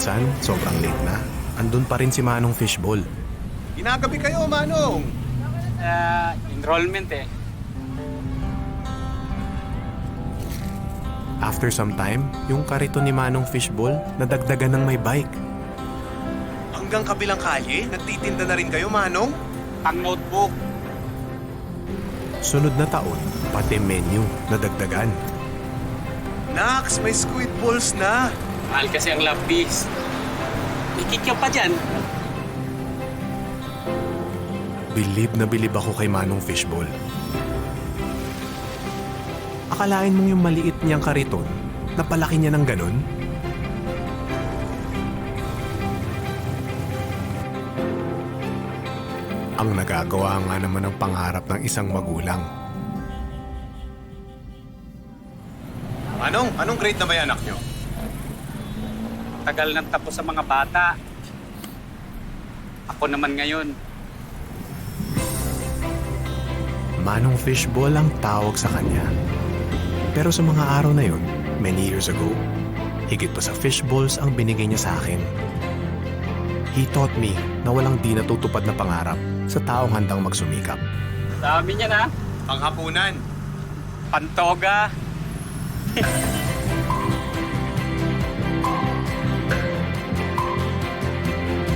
minsan, sobrang late na. Andun pa rin si Manong Fishball. Ginagabi kayo, Manong! Enrollment eh. After some time, yung kariton ni Manong Fishball nadagdagan ng may bike. Hanggang kabilang kalye, nagtitinda na rin kayo, Manong? Ang notebook. Sunod na taon, pati menu nadagdagan. Nax, may squid balls na! Mahal kasi ang lapis. Ikikyaw pa dyan. Bilib na bilib ako kay Manong Fishball. Akalain mong yung maliit niyang kariton, napalaki niya ng ganon? Ang nagagawa nga naman ng pangarap ng isang magulang. Manong, anong grade na ba yung anak nyo? Tagal nang tapos sa mga bata. Ako naman ngayon. Manong Fishball ang tawag sa kanya. Pero sa mga araw na yun, many years ago, higit pa sa fishballs ang binigay niya sa akin. He taught me na walang di natutupad na pangarap sa taong handang magsumikap. Dami niya na. Panghapunan. Pantoga.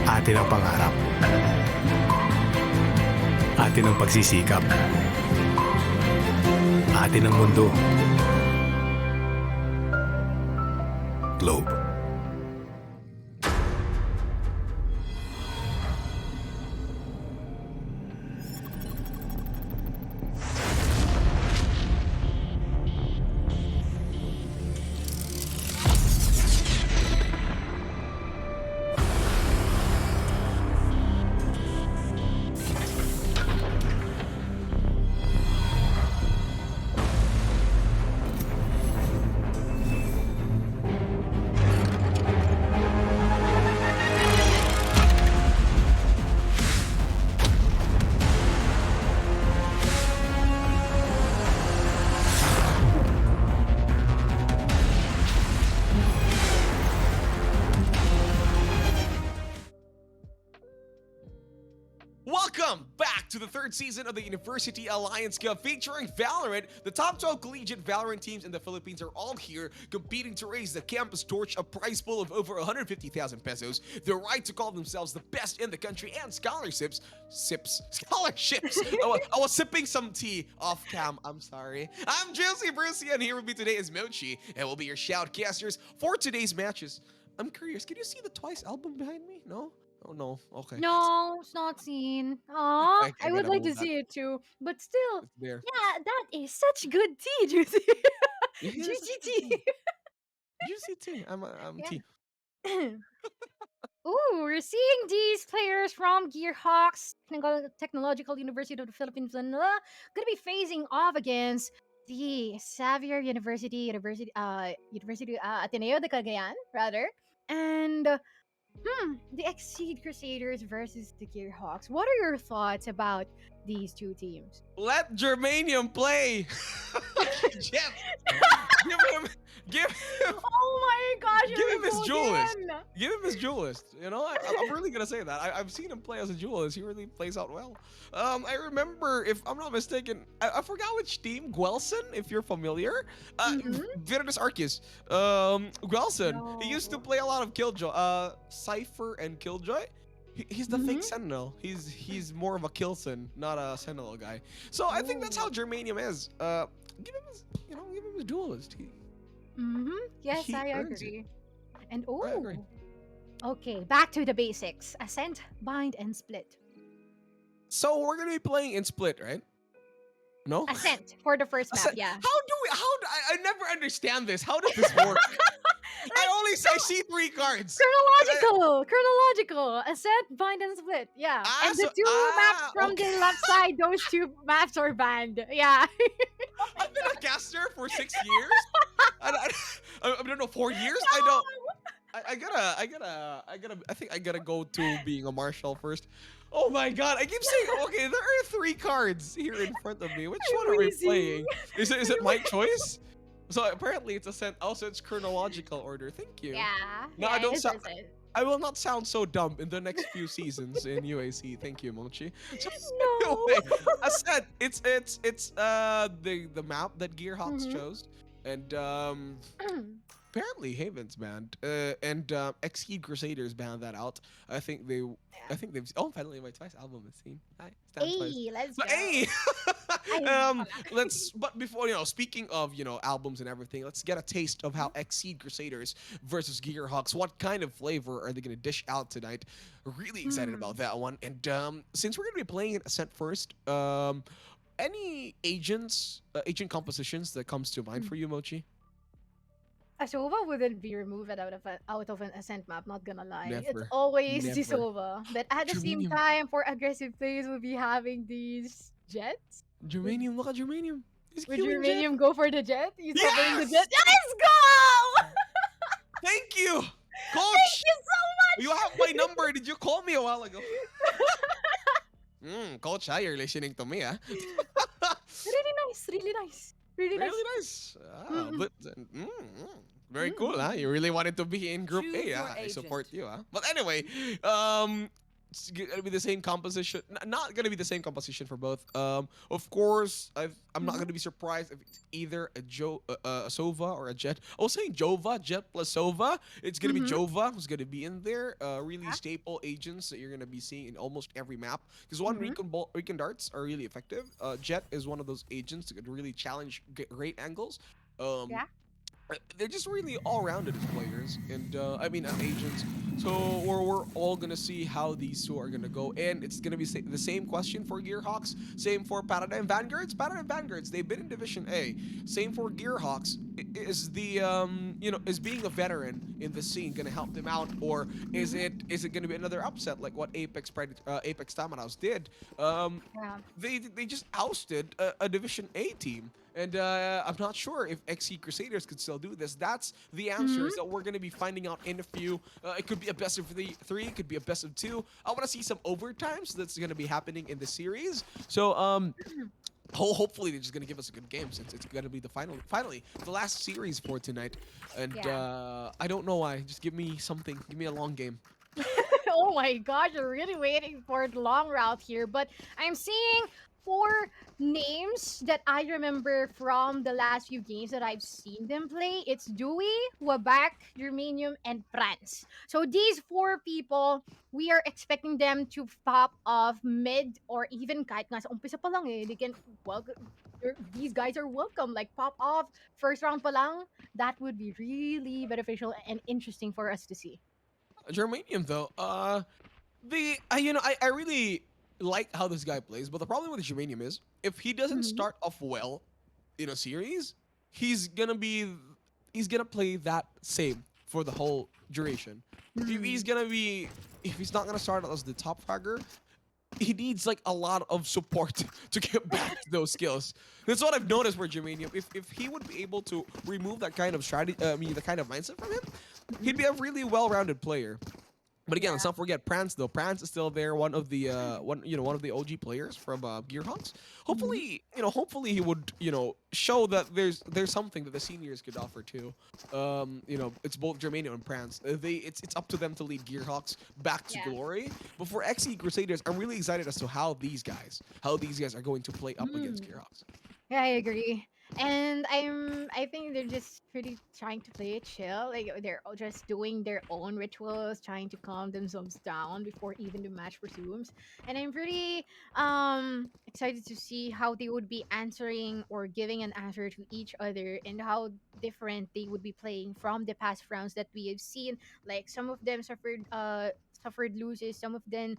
Atin ang pangarap. Atin ang pagsisikap. Atin ang mundo. Globe. Welcome back to the third season of the University Alliance Cup featuring Valorant. The top 12 collegiate Valorant teams in the Philippines are all here competing to raise the campus torch, a prize pool of over 150,000 pesos, the right to call themselves the best in the country, and scholarships. I was sipping some tea off cam, I'm sorry. I'm Juicy Brucey, and here with me today is Mochi, and we'll be your shoutcasters for today's matches. I'm curious, can you see the Twice album behind me? No? Oh no, okay. No, it's not seen. Aw, I I would gotta like to move that. see it too. But still, It's there. yeah, that is such good tea, Juicy. It is Juicy such a tea. Juicy tea. I'm Yeah. tea. Ooh, we're seeing these players from Gearhawks Technological University of the Philippines, Manila, gonna be facing off against the Xavier University Ateneo de Cagayan, rather, and the Exceed Crusaders versus the Gearhawks. What are your thoughts about these two teams? Let Germanium play. Jeff, give him, Oh my gosh! give here him we his go duelist. again. Give him his duelist. You know, I'm really gonna say that. I've seen him play as a duelist. He really plays out well. I remember, if I'm not mistaken, I forgot which team. Guelson, if you're familiar. Virtus Arceus. Guelson. He used to No. play a lot of Killjoy. Cypher and Killjoy. He's the fake Sentinel. He's more of a Killson, not a Sentinel guy. So I think that's how Germanium is. Give him his, give him his duelist. Yes, He I earns it. agree. And I agree. okay, back to the basics: ascent, bind, and split. So we're gonna be playing in split, right? No. Ascent for the first map, Ascent- yeah. How do we? I never understand this. How does this work? I see 3 cards. Chronological. Ascent, bind, and split. Yeah. Ah, And the so- two maps from okay. the left side, those two maps are banned. Yeah. I've been a caster for 6 years. I don't know, 4 years. I don't. I think I gotta go to being a marshal first. Oh my god! I keep saying, okay, there are 3 cards here in front of me. Which I'm one are we wheezing. playing? Is it my choice? So apparently it's ascent. Also, it's chronological order. Thank you. Yeah, No, I yeah, don't it is sound. it. I will not sound so dumb in the next few seasons in UAC. Thank you, Mochi. So No. anyway, ascent. It's the map that Gearhawks Mhm. chose, and apparently Haven's banned, and Exceed Crusaders banned that out. I think they, I Yeah. think they've. Oh, finally my twice album is seen. Hi, stand twice. Hey, let's But go. hey, I let's. But before speaking of albums and everything, let's get a taste of how Exceed Crusaders versus Gearhawks. What kind of flavor are they gonna dish out tonight? Really excited Hmm. about that one. And since we're gonna be playing Ascent first, any agent compositions that comes to mind for you, Mochi? Asova wouldn't be removed out of an ascent map, not gonna lie. It's Never, always the never. Sova. But at the same Germanium, time, for aggressive players, we'll be having these jets. Would, Germanium. Look at Germanium. He's would killing Jet. Germanium go for the jet? He's covering the jet. Yes. Let's go! Thank you, Thank Coach. you so You much! have my number. Did you call me a while ago? Coach, you're listening to me, Really nice, really nice. Really nice. Really nice. Mm-mm. But very cool, huh? You really wanted to be in Group A, huh? I support you, huh? But anyway, it's gonna be the same composition. Not gonna be the same composition for both. Of course, I'm not gonna be surprised if it's either a Sova or a Jet. I was saying Jova, Jet plus Sova. It's gonna be Mm-hmm. Jova who's gonna be in there. Really Yeah. staple agents that you're gonna be seeing in almost every map. Because one Mm-hmm. recon darts are really effective. Jet is one of those agents that could really challenge great angles. Um, Yeah. they're just really all-rounded as players, and I mean as agents. So we're all gonna see how these two are gonna go, and it's gonna be the same question for Gearhawks, same for Paradigm Vanguards. Paradigm Vanguards, they've been in Division A. Same for Gearhawks. Is the is being a veteran in the scene gonna help them out, or is it gonna be another upset like what Apex Tamaraos did? Yeah. They just ousted a Division A team. And I'm not sure if XC Crusaders could still do this. That's the Mm-hmm. answers that we're going to be finding out in a few. It could be a best of three, it could be a best of two. I want to see some overtimes that's going to be happening in the series. So, hopefully they're just going to give us a good game since it's going to be finally, the last series for tonight. And Yeah. I don't know why. Just give me something. Give me a long game. Oh my gosh, you're really waiting for the long route here. But I'm seeing four names that I remember from the last few games that I've seen them play. It's Dewey, Wabak, Germanium, and Franz. So these four people, we are expecting them to pop off mid or even kahit nga sa umpisa pa lang eh, they can welcome. These guys are welcome. Like pop off first round pa lang. That would be really beneficial and interesting for us to see. Germanium, though, I really like how this guy plays, but the problem with Germanium is if he doesn't Mhm. start off well in a series, he's gonna be he's gonna play that same for the whole duration. If he's Mhm. gonna be if he's not gonna start as the top fragger, he needs like a lot of support to get back to those skills. That's what I've noticed for Germanium. If he would be able to remove that kind of strategy, the kind of mindset from him, he'd be a really well-rounded player. But again, let's Yeah. not forget Prance though. Prance is still there, one of the one of the OG players from Gearhawks. Mhm. Hopefully he would show that there's something that the seniors could offer too. It's both Germanium and Prance. It's up to them to lead Gearhawks back to Yeah. glory. But for XE Crusaders, I'm really excited as to how these guys are going to play up against Mm. Gearhawks. Yeah, I agree. And I think they're just really trying to play it chill. Like they're all just doing their own rituals, trying to calm themselves down before even the match resumes. And I'm pretty excited to see how they would be answering or giving an answer to each other and how different they would be playing from the past rounds that we have seen. Like some of them suffered losses, some of them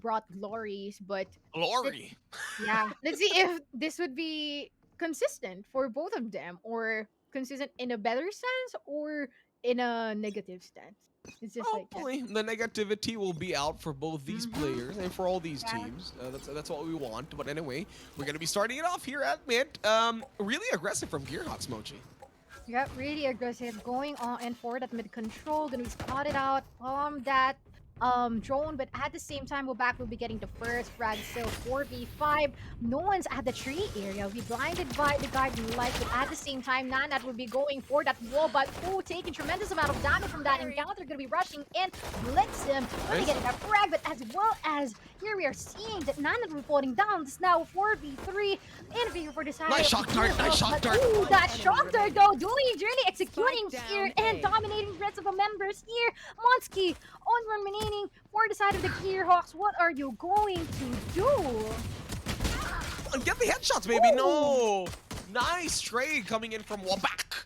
brought glories, but let's Glory. yeah, let's see if this would be consistent for both of them, or consistent in a better sense or in a negative stance. It's just like that. Hopefully, the negativity will be out for both these Mm-hmm. players and for all these Yeah. teams. That's what we want. But anyway, we're gonna be starting it off here at mid. Really aggressive from Gearhawks, Mochi. Yep, really aggressive, going on and for that mid control, gonna be spotted out from that drone, but at the same time, Wabak will be getting the first frag. Still 4v5. No one's at the tree area. We blinded by the garden light, but at the same time, Nanat will be going for that wall, but taking tremendous amount of damage from that encounter. Gonna be rushing in, blitz him, gonna be getting that frag, but as well as here we are seeing that Nanat will be falling down. It's now 4v3 in favor for the side. Nice shock dart, nice shock dart. Ooh, that shock dart though, doing journey executing Spike here down and A. dominating the rest of the members here. Monsky on remaining for the side of the Gearhawks. What are you going to do? Get the headshots, baby. Ooh. No. Nice trade coming in from Wabak.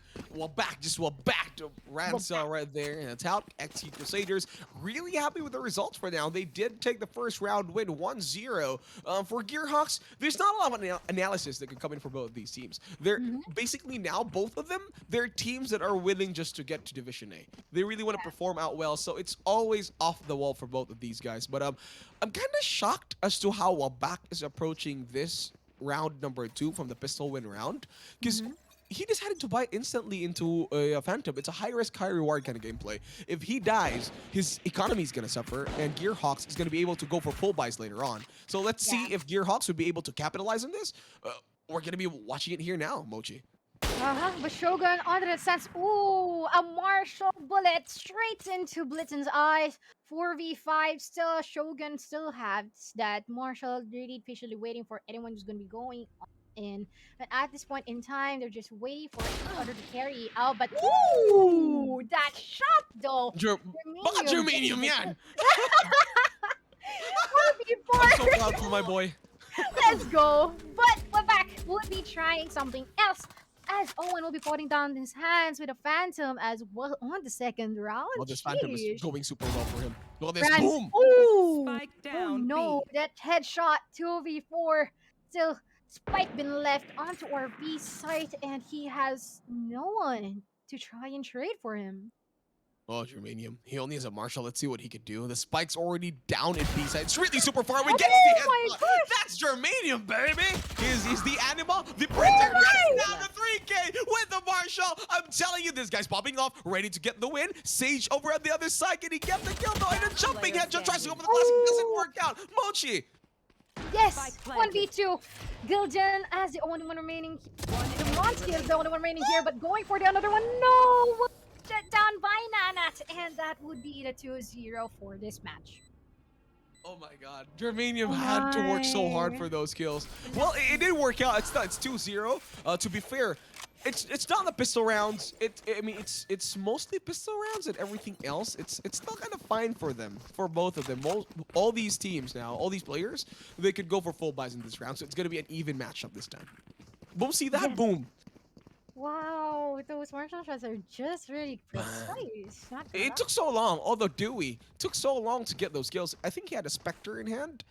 Just Wabak to Ramsell right there. And TUP, XU Crusaders, really happy with the results for now. They did take the first round win 1-0. For Gearhawks, there's not a lot of analysis that could come in for both of these teams. They're basically now, both of them, they're teams that are willing just to get to Division A. They really want to perform out well, so it's always off the wall for both of these guys. But I'm kind of shocked as to how Wabak is approaching this round number 2 from the pistol win round, because he decided to buy instantly into a Phantom. It's a high risk, high reward kind of gameplay. If he dies, his economy is going to suffer, and Gearhawks is going to be able to go for full buys later on. So let's see if Gearhawks would be able to capitalize on this. We're going to be watching it here now, Mochi. But Shogun on the sense. Ooh, a Marshall bullet straight into Blitzen's eyes. 4v5 still. Shogun still has that. Marshall really patiently waiting for anyone who's going to be going in. But at this point in time, they're just waiting for each other to carry out. But ooh, that shot though. Baka Germanium yan! 4v4. I'm so proud for my boy. Let's go. But we're back. We'll be trying something else. As Owen will be putting down his hands with a Phantom as well on the second round. Well, this Phantom is Sheesh. going super well for him. Look at this, Franz- boom! Ooh. Spike Oh down no, B. that headshot 2v4. Still, Spike been left onto our B site and he has no one to try and trade for him. Oh, Germanium. He only has a Marshall. Let's see what he could do. The Spike's already down in B side. It's really super far away. Gets the my headshot. gosh. That's Germanium, baby. He's the animal, the printer. Gets down to 3K with the Marshall. I'm telling you, this guy's popping off, ready to get the win. Sage over at the other side. Can he get the kill though? And a jumping headshot tries to go for the classic. Doesn't work out. Mochi. Yes, Spike planted. 1v2. Gildan as the only one remaining. The Monsky is the only one remaining here, but going for the another one. No! Shut down by Nanat, and that would be the 2-0 for this match. Oh my god. Germanium had to work so hard for those kills. Well, it did work out. It's 2-0. To be fair, it's not the pistol rounds. I mean it's mostly pistol rounds, and everything else it's still kind of fine for them, for both of them. All these teams now, all these players, they could go for full buys in this round. So it's gonna be an even matchup this time. Boom! See that? Boom! Wow, those martial shots are just really precise. Not gonna It lie. took so long. Although Dewey took so long to get those kills. I think he had a Spectre in hand.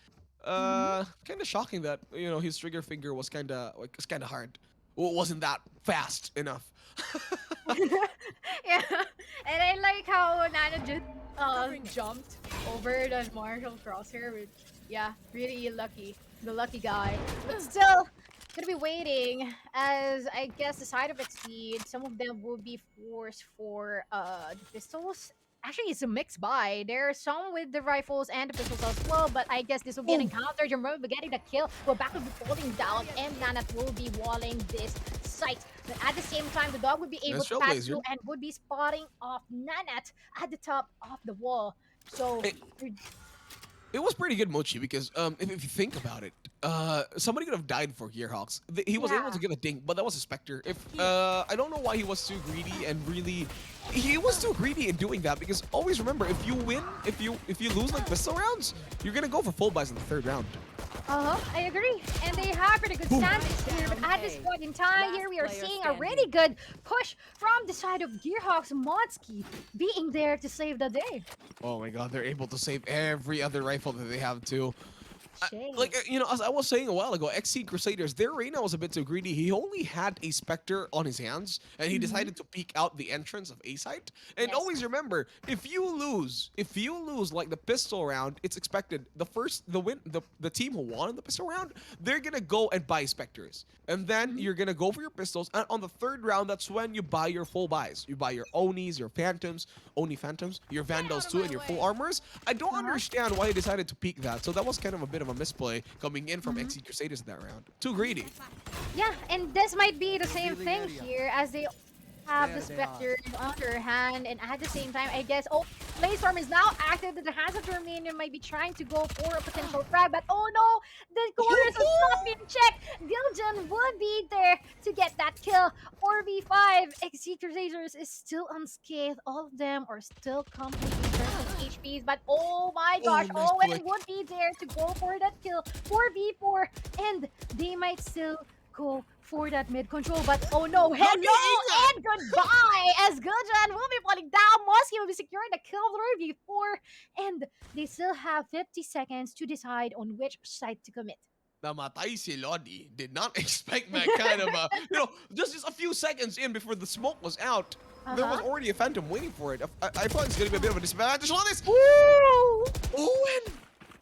Kind of shocking that his trigger finger was kind of hard. Well, it wasn't that fast enough. Yeah, and I like how Nana just jumped over the martial crosshair. Which, yeah, really lucky. The lucky guy. But still, gonna be waiting as I guess the side of Exceed, some of them will be forced for the pistols. Actually, it's a mixed buy. There are some with the rifles and the pistols as well, but I guess this will be an encounter. Jammer will be getting the kill. Wabak will be falling down, and Nanat will be walling this site. But at the same time, the dog would be able Nice to pass Trailblazer. through and would be spotting off Nanat at the top of the wall. So, It was pretty good, Mochi, because if you think about it, somebody could have died for Gearhawks. He was able Yeah. to get a dink, but that was a Spectre. If I don't know why he was too greedy and really, he was too greedy in doing that, because always remember, if you win, if you lose like pistol rounds, you're gonna go for full buys in the third round. I agree. And they have pretty good standings here, but at this point in time, here we are seeing a really good push from the side of Gearhawks. Monsky being there to save the day. Oh my god, they're able to save every other rifle that they have too. Shit. As I was saying a while ago, XC Crusaders, their Reyna was a bit too greedy. He only had a Spectre on his hands, and he decided to peek out the entrance of A site. And Yes. always remember, if you lose like the pistol round, it's expected the team who won the pistol round, they're gonna go and buy Spectres, and then you're gonna go for your pistols. And on the third round, that's when you buy your full buys. You buy your Onis, your Phantoms, Oni Phantoms, your Vandals too, and your full armors. I don't understand why he decided to peek that. So that was kind of a bit of a misplay coming in from XC Crusaders in that round. Too greedy. Yeah, and this might be the same thing here as they have the Spectre on their hand, and at the same time, I guess, Blaze is now active in the hands of Germanium, might be trying to go for a potential frag, but oh no, the chorus is not being checked. Giljan would be there to get that kill. 4v5, XC Crusaders is still unscathed. All of them are still complete in terms of HPs, but oh my gosh, nice Owen play. would be there to go for that kill. 4v4, and they might still go for that mid control, but oh no, hello and goodbye as Giljan will be falling down. Mosky will be securing the kill 3v4, and they still have 50 seconds to decide on which side to commit. Namatay si Lodi. Did not expect that kind of just a few seconds in before the smoke was out. There was already a Phantom waiting for it. I thought it's gonna be a bit of a disadvantage. Look at this. Ooh! Owen!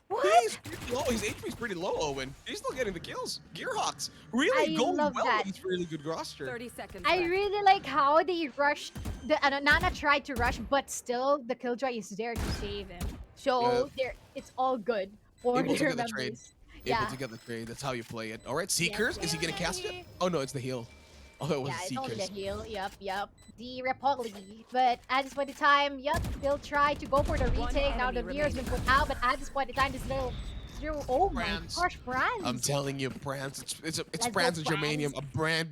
What? He's pretty low. His HP is pretty low, Owen. He's still getting the kills. Gearhawks really I going love well that. with this really good roster. 30 seconds I left. really like how they rushed. Nana tried to rush, but still the Killjoy is there to save him. So it's all good for Able to their get the trade. members. Able to get the trade. That's how you play it. All right, Seekers. Is he gonna cast it? Oh no, it's the heal. Oh, it was Yeah, it's only the Seekers. heal. Yep. The Republic. But at this point in time, they'll try to go for the retake. Now the enemy Veer has been put out, but at this point in time, this little oh my Brands. gosh, Brands. I'm telling you, Brands. It's Let's Brands go, and Germanium, Brands.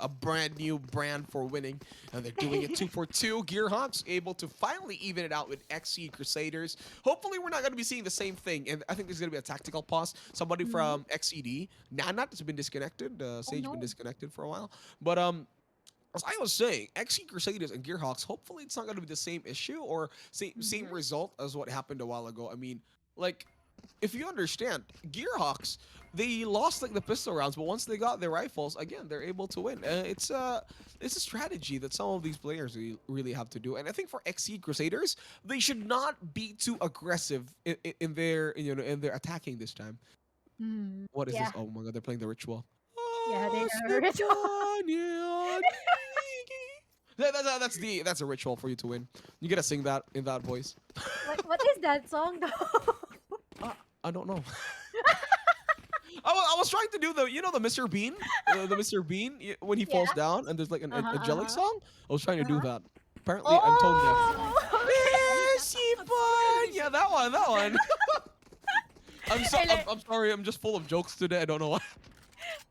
a brand new brand for winning, and they're doing it 2-for-2. Gearhawks able to finally even it out with XC Crusaders. Hopefully, we're not going to be seeing the same thing, and I think there's going to be a tactical pause. Somebody from XED, Nanat has been disconnected. Sage been disconnected for a while, but as I was saying, XC Crusaders and Gearhawks. Hopefully, it's not going to be the same issue or same result as what happened a while ago. I mean, like, if you understand, Gearhawks, they lost like the pistol rounds, but once they got their rifles, again, they're able to win. It's a strategy that some of these players really have to do, and I think for XC Crusaders, they should not be too aggressive in their attacking this time. What is this? Oh my god, they're playing the ritual. Yeah, they Oh, are ritual. Stefania Nigi. That's a ritual for you to win. You gotta sing that in that voice. What is that song though? I don't know. I was trying to do the Mr. Bean, the Mr. Bean when he falls down and there's like an angelic song. I was trying to do that. Apparently, I'm tone deaf. Yeah, that one. I'm sorry. I'm just full of jokes today. I don't know why.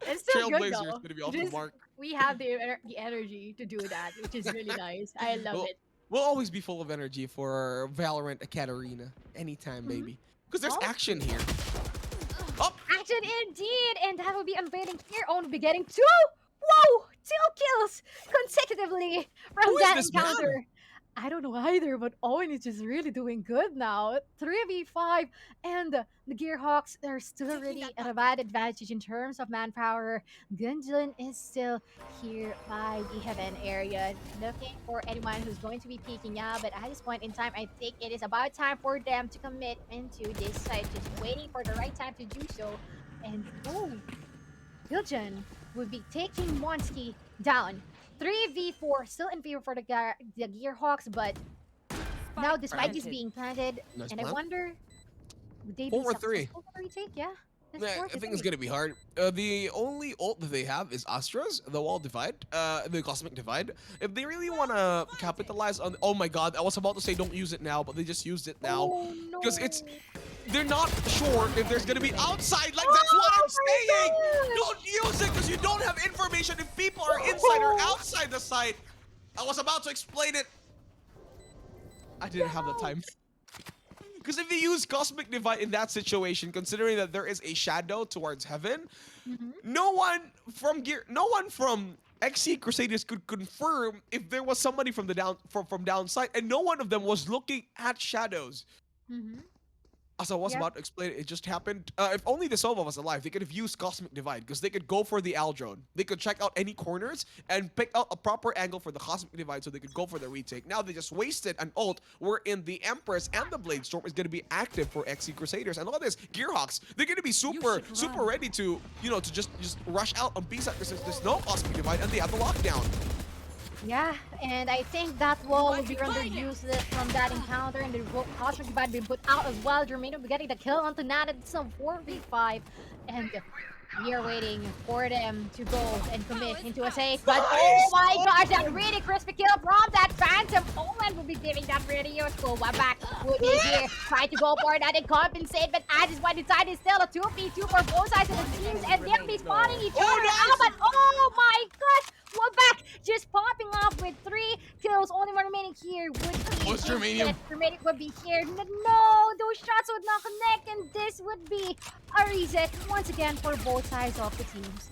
It's still good Trailblazer is though. gonna be off the Just- mark. We have the energy to do that, which is really nice. I love Well, it. We'll always be full of energy for Valorant AcadArena. Anytime, baby. Because there's action here. Oh! Action indeed, and that will be unveiling here. Owen will be getting two kills consecutively from Who is that this man? encounter. I don't know either, but Owen is just really doing good now. 3v5, and the Gearhawks are still really at a bad advantage in terms of manpower. Gunjin is still here by the heaven area, looking for anyone who's going to be peeking out. But at this point in time, I think it is about time for them to commit into this site, just waiting for the right time to do so. And Giljan would be taking Monsky down. 3v4, still in favor for the Gearhawks, but now the spike is being planted, Nice and I plant. wonder, would they be 4 or 3? successful for retake? Yeah. Yeah, I think it's gonna be hard. The only ult that they have is Astra's, the Wall Divide, the Cosmic Divide. If they really wanna capitalize on, oh my god, I was about to say don't use it now, but they just used it now. Oh, no. Because they're not sure if there's gonna be outside. Like that's what I'm saying. Don't use it because you don't have information if people are inside or outside the site. I was about to explain it. I didn't have the time. Because if you use Cosmic Divide in that situation, considering that there is a shadow towards heaven, no one from XC Crusaders could confirm if there was somebody from the from downside, and no one of them was looking at shadows. as I was Yep. about to explain, it just happened. If only the Sova was alive, they could have used Cosmic Divide because they could go for the Al drone. They could check out any corners and pick out a proper angle for the Cosmic Divide so they could go for the retake. Now they just wasted an ult wherein the Empress and the Blade Storm is going to be active for XC Crusaders. And look at this, Gearhawks, they're going to be super ready to, to just rush out on B side because there's no Cosmic Divide and they have the lockdown. Yeah, and I think that wall will be rendered useless from that encounter, and the Cosmic Divide being put out as well. Jermaine will be getting the kill onto Nat. It's some 4v5, and we are waiting for them to go and commit into a safe. But oh my gosh, that really crispy kill from that Phantom. Owen will be giving that really useful. Back will be here, trying to go for that and compensate, but at this point inside is still a 2v2 for both sides of the teams, and they'll be spawning each other out. But oh my gosh! Back just popping off with 3 kills. Only one remaining here would be What's Germanium? Germanium would be here. No, those shots would not connect, and this would be a reset once again for both sides of the teams.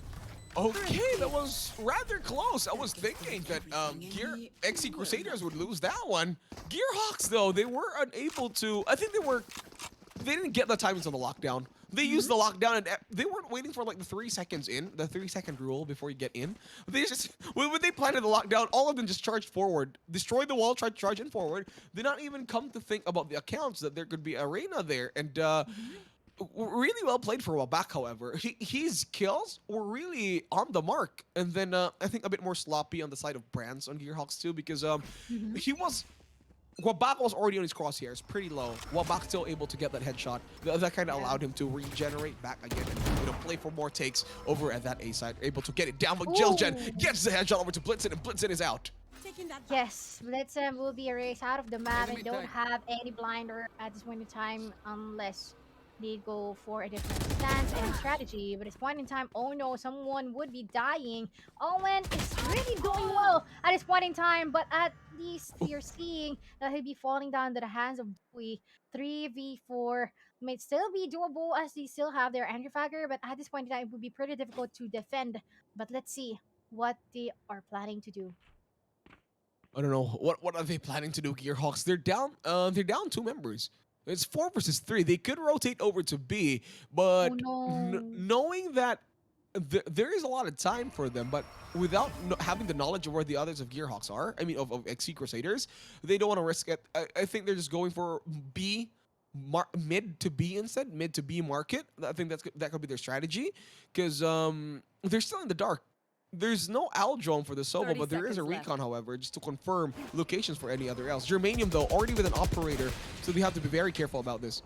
Okay, that was rather close. I was thinking that XC Crusaders would lose that one. Gearhawks, though, they were unable to. I think they didn't get the timings on the lockdown. They used the lockdown and they weren't waiting for like the 3 seconds in, the 3-second rule before you get in. They just, when they planted the lockdown, all of them just charged forward, destroyed the wall, tried to charge in forward. Did not even come to think about the accounts that there could be Arena there. And really well played for a while back, however. His kills were really on the mark. And then I think a bit more sloppy on the side of Brands on Gearhawks too, because he was... Wabak was already on his crosshairs, pretty low. Wabak still able to get that headshot. That kind of allowed him to regenerate back again and play for more takes over at that A side. Able to get it down, but Jilgen gets the headshot over to Blitzen, and Blitzen is out. Yes, Blitzen will be erased out of the map and don't have any blinder at this point in time unless they go for a different stance and strategy. But at this point in time, oh no, someone would be dying. Owen is really doing well at this point in time, but at least you're seeing that he'll be falling down to the hands of Dewey. 3v4 may still be doable as they still have their Andrefagger, but at this point in time, it would be pretty difficult to defend. But let's see what they are planning to do. I don't know what are they planning to do, Gearhawks. They're down 2 members. It's 4 versus 3. They could rotate over to B, but knowing that there is a lot of time for them, but without having the knowledge of where the others of Gearhawks are, I mean of XC Crusaders, they don't want to risk it. I think they're just going for B, mid to B instead, mid to B market. I think that could be their strategy, because they're still in the dark. There's no Al drone for the Sova, but there is a recon, however, just to confirm locations for any other else. Germanium, though, already with an operator, so we have to be very careful about this.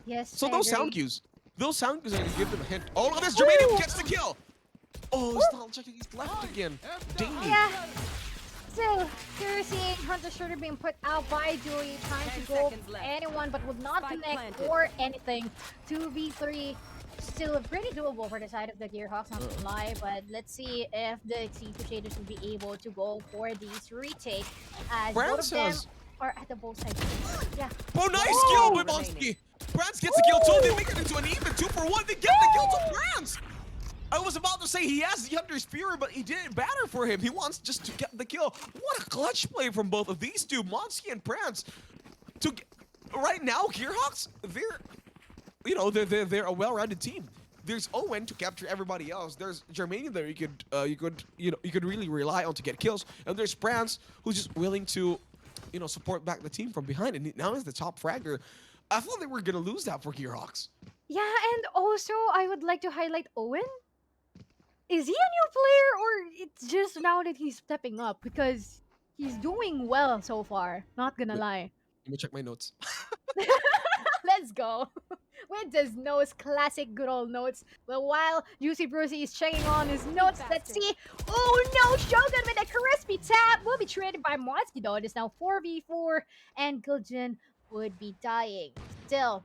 Yes. So those sound cues are going to give them a hint. Oh, look at this! Germanium gets the kill! Oh, he's not checking. He's left again. Dang it. Yeah. So, you're seeing Hunter Shooter being put out by Dewey, trying to go for anyone, but would not connect or anything. 2v3. Still pretty doable for the side of the Gearhawks, not to lie, but let's see if the XC Crusaders will be able to go for these retake as both of them are at the both sides. Yeah. Oh, nice kill by Monsky! Brands gets the kill too. They make it into an even 2-for-1. They get the kill to Brands! I was about to say he has the Hunter's Fury, but he didn't matter for him. He wants just to get the kill. What a clutch play from both of these two, Monsky and Brands. Right now, Gearhawks, they're a well-rounded team. There's Owen to capture everybody else. There's Germanium there you could really rely on to get kills, and there's Brands who's just willing to support back the team from behind, and now he's the top fragger. I thought they were gonna lose that for Gearhawks. Yeah, and also I would like to highlight Owen. Is he a new player, or it's just now that he's stepping up? Because he's doing well so far, not gonna lie. Let me check my notes. Let's go. With his notes, classic good old notes. But while Juicy Brucey is checking on his notes, let's see. Oh no, Shogun with a crispy tap will be traded by Monsky though. It is now 4v4 and Giljan would be dying. Still,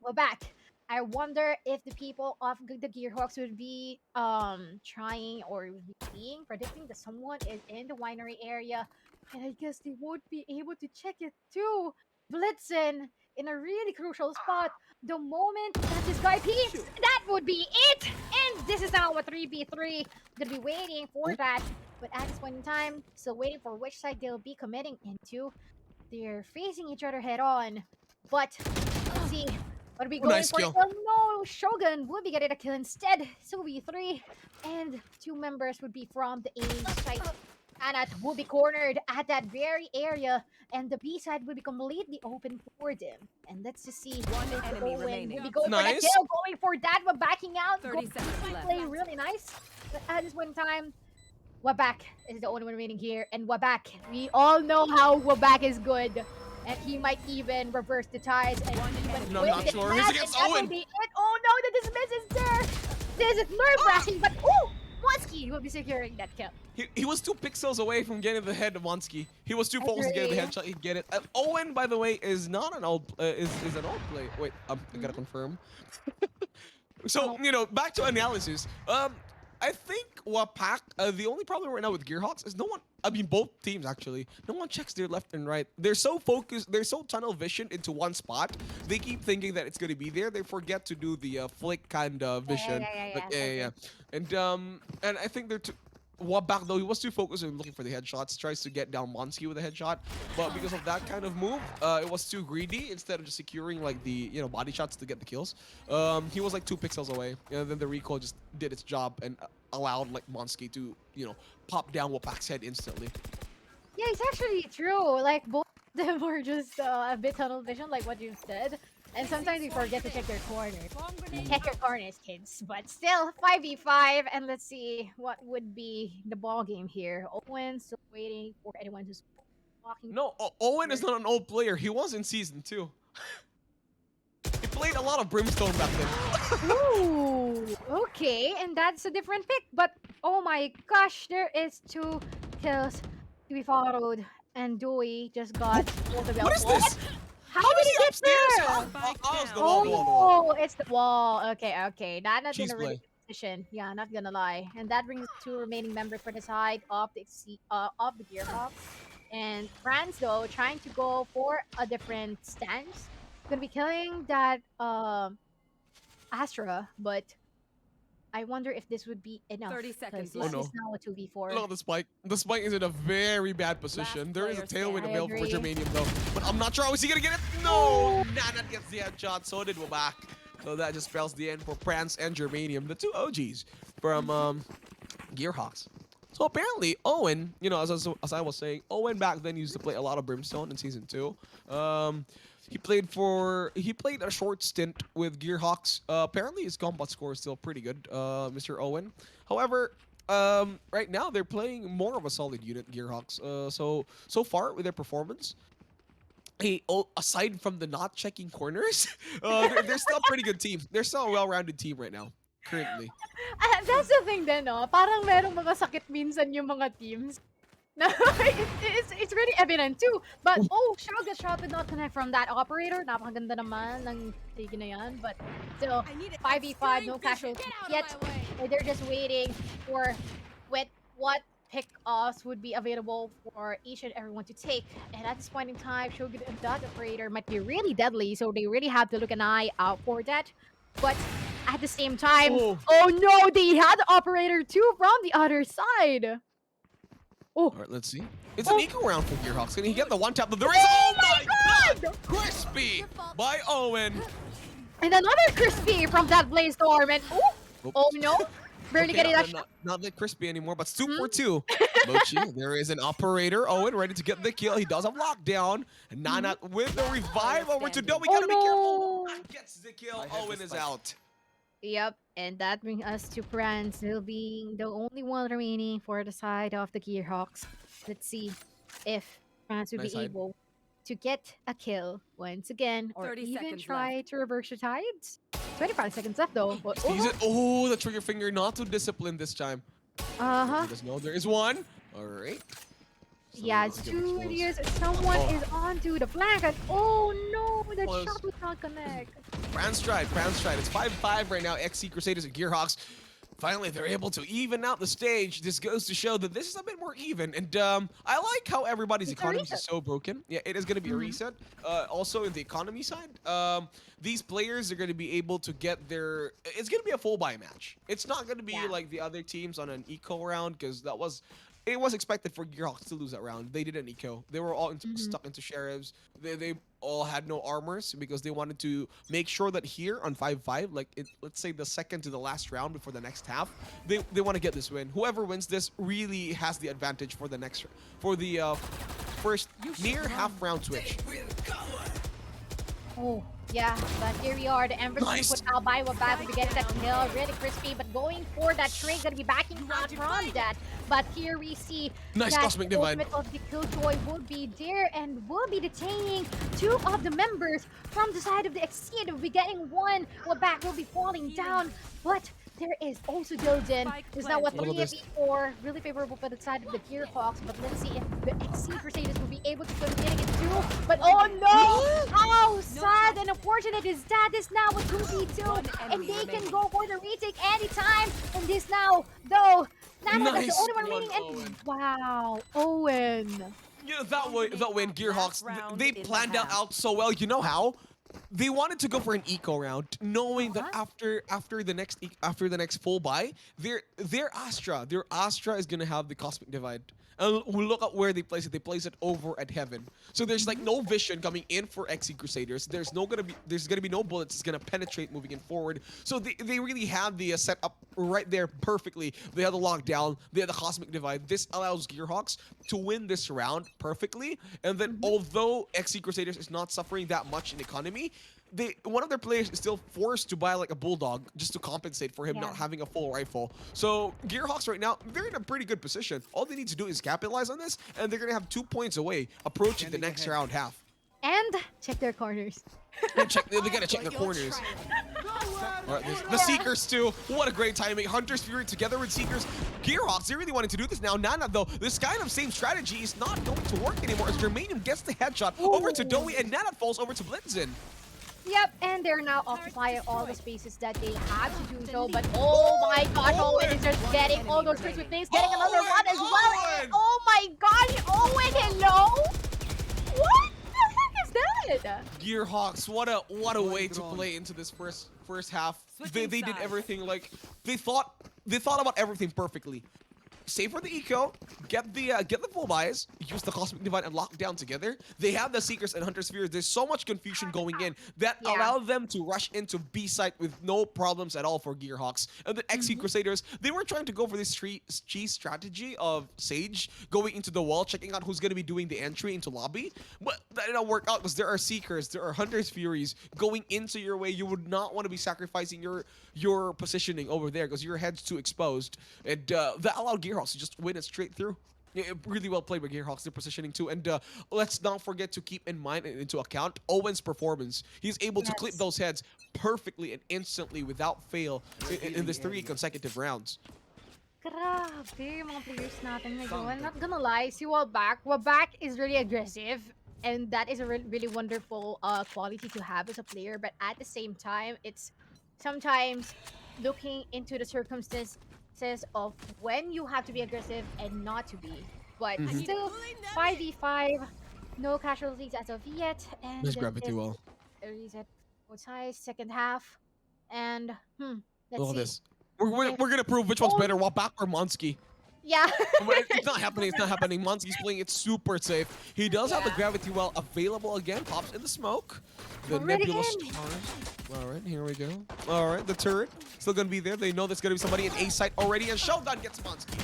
we're back. I wonder if the people of the Gearhawks would be trying or would be predicting that someone is in the winery area. And I guess they won't be able to check it too. Blitzen in a really crucial spot. The moment that this guy peeks, that would be it! And this is now a 3v3. Gonna be waiting for that. But at this point in time, still waiting for which side they'll be committing into. They're facing each other head on. But see. What are we Oh, going nice for? kill. Oh no, Shogun would be getting a kill instead. So we 3 and 2 members would be from the A side. Anat will be cornered at that very area, and the B side will be completely open for them. And let's just see. One Mr. enemy Owen remaining. will be going for the Nice. kill, going for that, but backing out. 30 seconds left. Play really nice. But at this one time, Wabak is the only one remaining here, and Wabak, we all know how Wabak is good. And he might even reverse the tides and even No, win not the sure. match, He's against and that will Owen. be it. Oh no, the dismiss is there. This is nerve-wracking, but ooh, Monsky will be securing that kill. He was 2 pixels away from getting the head of Monsky. He was too focused to get the Agree. headshot. He'd get it. Owen, by the way, is not an old is an old player. Wait, I gotta confirm. So back to analysis. I think Wapak, the only problem right now with Gearhawks is no one. I mean, both teams actually. No one checks their left and right. They're so focused. They're so tunnel vision into one spot. They keep thinking that it's gonna be there. They forget to do the flick kind of vision. Yeah. And I think they're too. Wabak though, he was too focused on looking for the headshots. Tries to get down Monsky with a headshot, but because of that kind of move, it was too greedy. Instead of just securing like the body shots to get the kills, he was like 2 pixels away, and then the recoil just did its job and allowed like Monsky to pop down Wabak's head instantly. Yeah, it's actually true. Like both of them were just a bit tunnel vision, like what you said. And sometimes you forget to check your corners. Check your corners, kids. But still, 5v5, and let's see what would be the ball game here. Owen still waiting for anyone who's walking. No, Owen is not an old player. He was in season 2. He played a lot of Brimstone back then. Ooh, okay, and that's a different pick. But oh my gosh, there is 2 kills to be followed, and Dewey just got both of them. What is this? How How did is he he get upstairs? there? It's the wall, the wall. Oh, it's the wall. Okay. Not Cheese in a really play. good position. Yeah, not gonna lie. And that brings 2 remaining members for the side of the Gearhawks. And France though trying to go for a different stance. Gonna be killing that Astra, but I wonder if this would be enough. 30 seconds Because this left. is now a 2v4. Look at the spike. The spike is in a very bad position. Last There is a player tailwind standing. available for I agree. Germanium though. But I'm not sure how is he gonna get it. No! Nana gets the headshot, so did Wabak. So that just spells the end for Prance and Germanium, the 2 OGs from Gearhawks. So apparently Owen, as I was saying, Owen back then used to play a lot of Brimstone in season 2. He played a short stint with Gearhawks. Apparently his combat score is still pretty good, Mr. Owen. However, right now they're playing more of a solid unit, Gearhawks. So far with their performance, aside from the not checking corners, they're still a pretty good team. They're still a well-rounded team right now, currently. That's the thing din, no? Parang merong mga sakit minsan yung mga teams. No, it's really evident too. But Shoga shot did not connect from that operator. Napakaganda naman ng sige na yan. But still, 5v5, no casualties yet. They're just waiting for what pick-offs would be available for each and everyone to take. And at this point in time, Shogun and that operator might be really deadly, so they really have to look an eye out for that. But at the same time, oh no, they had the operator too from the other side. All right, let's see. It's an eco round for Gearhawks. Can he get the one tap? There is. Oh my God! Crispy by Owen. And another crispy from that Blaze Storm. And oh no, barely getting that shot. Not that crispy anymore, but it's 2 for 2. Mochi, there is an operator. Owen ready to get the kill. He does have lockdown. And Nana with the revive over to Doe. We gotta be careful. Nana gets the kill. Owen is out. Yep, and that brings us to France still being the only one remaining for the side of the Gearhawks. Let's see if France will Nice be side. able to get a kill once again, or 30 even seconds try to reverse the tides. 25 seconds left though. But, Tease it. Oh, the trigger finger not too disciplined this time. uh-huh. He does know there is one. All right. So Yeah, let's it's get this 2 close. years. Someone is onto the flank. And oh no, the Close. shot would not connect. France tried. It's 5-5 right now. XC Crusaders and Gearhawks. Finally, they're able to even out the stage. This goes to show that this is a bit more even. And I like how everybody's It's a economy is reset. so broken. Yeah, it is going to be a reset. Also, in the economy side, these players are going to be able to get their... It's going to be a full buy match. It's not going to be Yeah. like the other teams on an eco round, because that was it was expected for Gearhawks to lose that round. They didn't eco. They were all stuck into sheriffs. They all had no armors because they wanted to make sure that here on 5-5, like let's say the second to the last round before the next half, they want to get this win. Whoever wins this really has the advantage for the next first near half round switch. Oh, yeah, but here we are. The Empress Nice. put out by Wabak to get that kill. Really crispy, but going for that trade, gonna be backing out from that. But here we see Nice that Cosmic Divide. ultimate of the Killjoy will be there and will be detaining two of the members from the side of the XC. They'll be getting one. Wabak will be falling down, but there is also Gilden. There's now a 3v4, really favorable for the side of the Gearhawks, but let's see if the XC Crusaders will be able to communicate it too. But oh no! How sad and unfortunate is that? This now a 2v2, and they can go for the retake anytime. And this now, though, Nana is the Nice only one one, remaining. Owen. And wow, Owen. Yeah, that way Gearhawks, round they in the planned that half. out so well. You know how? They wanted to go for an eco round, knowing that Uh-huh. after the next full buy, their Astra is gonna have the Cosmic Divide. And look at where they place it. They place it over at Heaven. So there's like no vision coming in for XC Crusaders. There's gonna be no bullets. It's gonna penetrate moving in forward. So they really have the setup right there perfectly. They have the lockdown. They have the Cosmic Divide. This allows Gearhawks to win this round perfectly. And then although XC Crusaders is not suffering that much in economy, one of their players is still forced to buy like a bulldog just to compensate for him Yeah. not having a full rifle. So Gearhawks right now, they're in a pretty good position. All they need to do is capitalize on this, and they're gonna have 2 points away, approaching the next round half. And check their corners. They gotta check the corners. All right, the Seekers too. What a great timing. Hunter's Fury together with Seekers. Gearhawks, they really wanted to do this now. Nana, though, this kind of same strategy is not going to work anymore as Germanium gets the headshot over to Dowie, and Nana falls over to Blitzen. Yep, and they're now occupying all the spaces that they have to do so. But oh my gosh, Owen is just getting all those tricks with things, getting another one as well. And oh my gosh, Owen, hello? What the heck is that? Gearhawks, what a way to play into this first half. They did everything like they thought about everything perfectly. Save for the eco, get the full buys, use the Cosmic Divide and lock down together. They have the Seekers and Hunter Spheres. There's so much confusion going in that Yeah. allowed them to rush into B site with no problems at all for Gearhawks. And the XC Crusaders, they were trying to go for this cheese strategy of Sage going into the wall, checking out who's going to be doing the entry into lobby. But that did not work out because there are Seekers, there are Hunter's Furies going into your way. You would not want to be sacrificing your positioning over there because your head's too exposed. And that allowed Gearhawks to just win it straight through. Yeah, really well played by Gearhawks, their positioning too. And let's not forget to keep in mind and into account Owen's performance. He's able to clip those heads perfectly and instantly without fail in these 3 consecutive rounds. Grabe, mga players natin ngayon. I'm not gonna lie, si Wabak is really aggressive. And that is a really wonderful quality to have as a player. But at the same time, it's sometimes looking into the circumstances of when you have to be aggressive and not to be. But still, 5v5, no casualties as of yet. And Nice then gravity this well. reset both sides, second half. And, let's Look at see. this. We're gonna prove which one's better, Wabak or Monsky. Yeah. It's not happening. It's not happening. Monsky's playing it super safe. He does have the gravity well available again. Pops in the smoke. The Already nebula in. stars. All right, here we go. All right, the turret still gonna be there. They know there's gonna be somebody in A site already, and Shogun gets Monsky.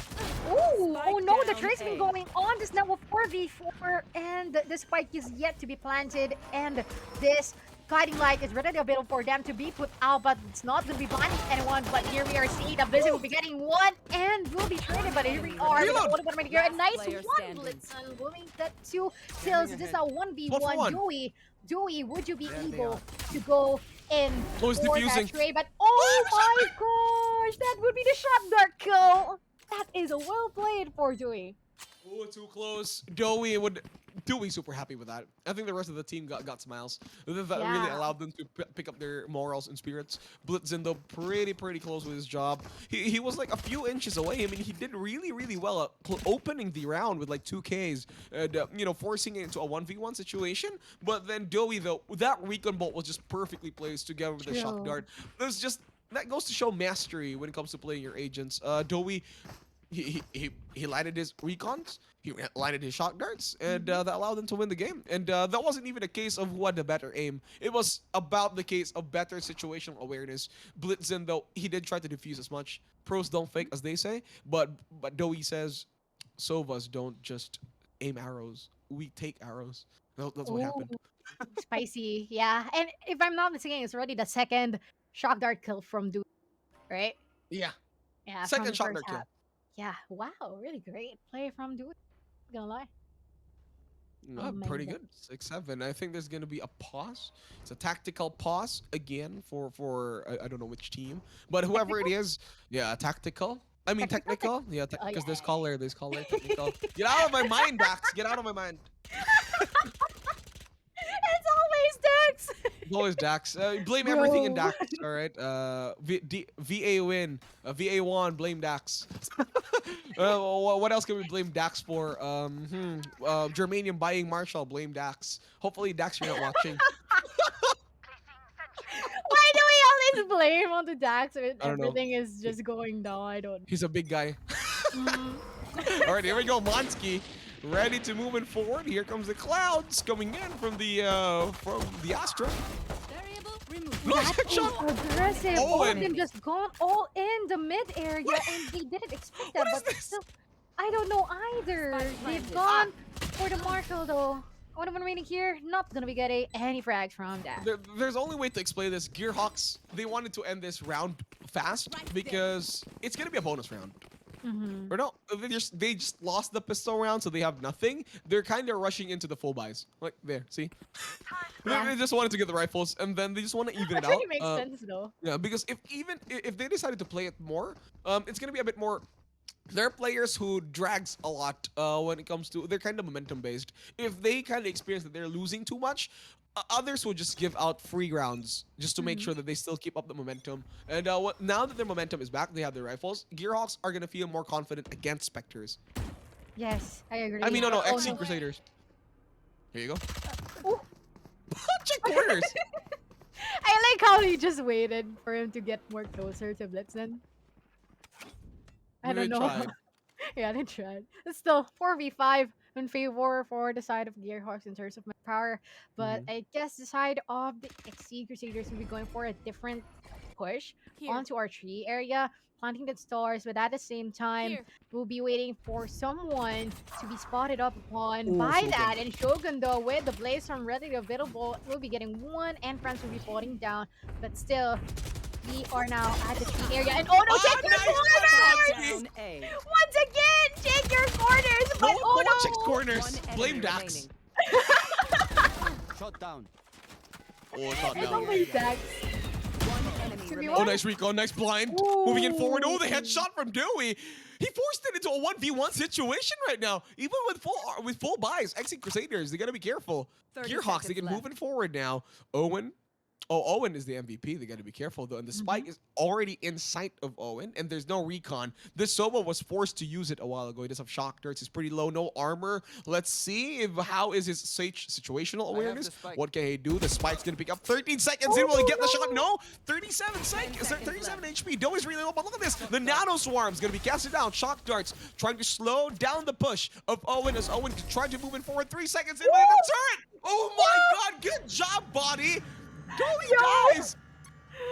Ooh, oh no, the down trade's been A. going on. This now a 4v4, and the spike is yet to be planted, and this guiding light is readily available for them to be put out, but it's not going to be blinding anyone. But here we are seeing that Blizzard will be getting one and will be traded, but here we are. Reload. With one here. A nice Last player one, standing. Blitzen, willing that 2 kills. This is a 1v1. One. Dewey, would you be able to go in Oh, he's for defusing. that trade? But oh my gosh, that would be the shot dark kill. That is a well played for Dewey. Oh, too close. Dewey super happy with that. I think the rest of the team got smiles. That really Yeah. allowed them to pick up their morals and spirits. Blitzen though pretty close with his job. He was like a few inches away. I mean, he did really well at opening the round with like 2 Ks and forcing it into a 1v1 situation. But then Dewey though, that recon bolt was just perfectly placed together with the shock True. dart. That goes to show mastery when it comes to playing your agents. Dewey he landed his recons, he landed his shot darts, and that allowed him to win the game. And that wasn't even a case of who had the better aim. It was about the case of better situational awareness. Blitzen, though, he did try to defuse as much. Pros don't fake, as they say, but Doey says, Sovas don't just aim arrows. We take arrows. That's what happened. Ooh, spicy, yeah. And if I'm not mistaken, it's already the second shock dart kill from Dude, right? Yeah. Yeah, from Second the shot first dart kill. half. Yeah, wow, really great play from Dude. Not gonna lie. Pretty Amazing. good. 6-7. I think there's gonna be a pause. It's a tactical pause again for I don't know which team, but whoever it is, yeah, tactical. I mean technical. Yeah, Oh, because yeah. there's caller, technical. Get out of my mind, Dax. Get out of my mind. It's always Dex. It's always Dax. Blame everything in Bro. Dax. All right. VA win. VA won. Blame Dax. What else can we blame Dax for? Germanium buying Marshall. Blame Dax. Hopefully, Dax, you're not watching. Why do we always blame on the Dax when I don't know. everything is just going down? I don't. He's a big guy. Mm. All right, here we go. Monsky, ready to move it forward. Here comes the clouds coming in from the Astra. Nice headshot. Aggressive. Owen. Owen just gone all in the mid area, and they didn't expect that. What is But this? still, I don't know either. They've gone for the Marshall though. What am I remaining here? Not gonna be getting any frags from that. There's only way to explain this. Gearhawks, they wanted to end this round fast because it's gonna be a bonus round. Mm-hmm. Or no, they just lost the pistol round, so they have nothing. They're kind of rushing into the full buys. Like there, see? They just wanted to get the rifles, and then they just want to even it out. Actually makes sense though. Yeah, because if they decided to play it more, it's gonna be a bit more. They're players who drags a lot when it comes to. They're kind of momentum based. If they kind of experience that they're losing too much, others will just give out free rounds just to make sure that they still keep up the momentum. And now that their momentum is back, they have their rifles. Gearhawks are gonna feel more confident against Spectres. Yes, I agree. I mean, no, Oh, XC no. Crusaders. Here you go. Ooh. Check corners. I like how he just waited for him to get more closer to Blitzen. I don't know. Tried. Yeah, they tried. It's still 4v5 in favor for the side of Gearhawks in terms of power. But I guess the side of the XC Crusaders will be going for a different push onto our tree area, planting the stars, but at the same time, we'll be waiting for someone to be spotted up upon by Shogun. that. And Shogun, though, with the Blaze from readily available, will be getting one, and Friends will be falling down. But still, we are now at the tree area. And oh no, check your corners! Once again, check your corners! But No, oh no no! one checks corners. Blame Dax. Shot down. Oh, shot It's down. always Dax. To be Oh, honest, nice recon, nice blind. Moving in forward. Oh, the headshot from Dewey. He forced it into a 1v1 situation right now. Even with full buys, XC Crusaders, they gotta be careful. 30 Gearhawks, they seconds can left. move it forward now. Owen. Oh, Owen is the MVP. They got to be careful though. And the spike is already in sight of Owen, and there's no recon. This Sova was forced to use it a while ago. He does have shock darts. He's pretty low, no armor. Let's see how is his situational awareness. the spike. What can he do? The spike's gonna pick up 13 seconds in. Will he get the shot? No. 37 seconds. 37 HP. Doe is really low, but look at this. The nano swarm's gonna be casted down. Shock darts trying to slow down the push of Owen as Owen trying to move in forward. 3 seconds in with the turret. Oh my God! Good job, body. Doey dies!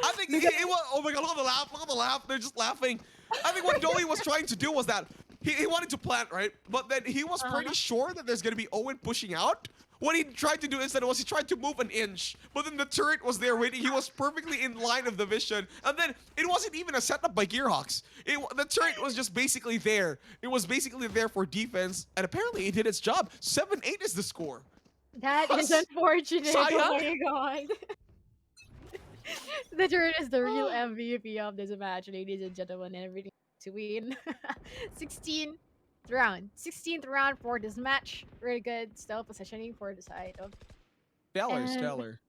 I think it was. Oh my God, look at the laugh. Look at the laugh. They're just laughing. I think what Doey was trying to do was that he wanted to plant, right? But then he was pretty sure that there's going to be Owen pushing out. What he tried to do instead was he tried to move an inch. But then the turret was there waiting. He was perfectly in line of the vision. And then it wasn't even a setup by Gearhawks. The turret was just basically there. It was basically there for defense. And apparently it did its job. 7-8 is the score. that is unfortunate. Saya? Oh my god. The turret is the real MVP of this match, ladies and gentlemen, and everything to win. 16th round. 16th round for this match. Really good still positioning for the side of. And- Stellar.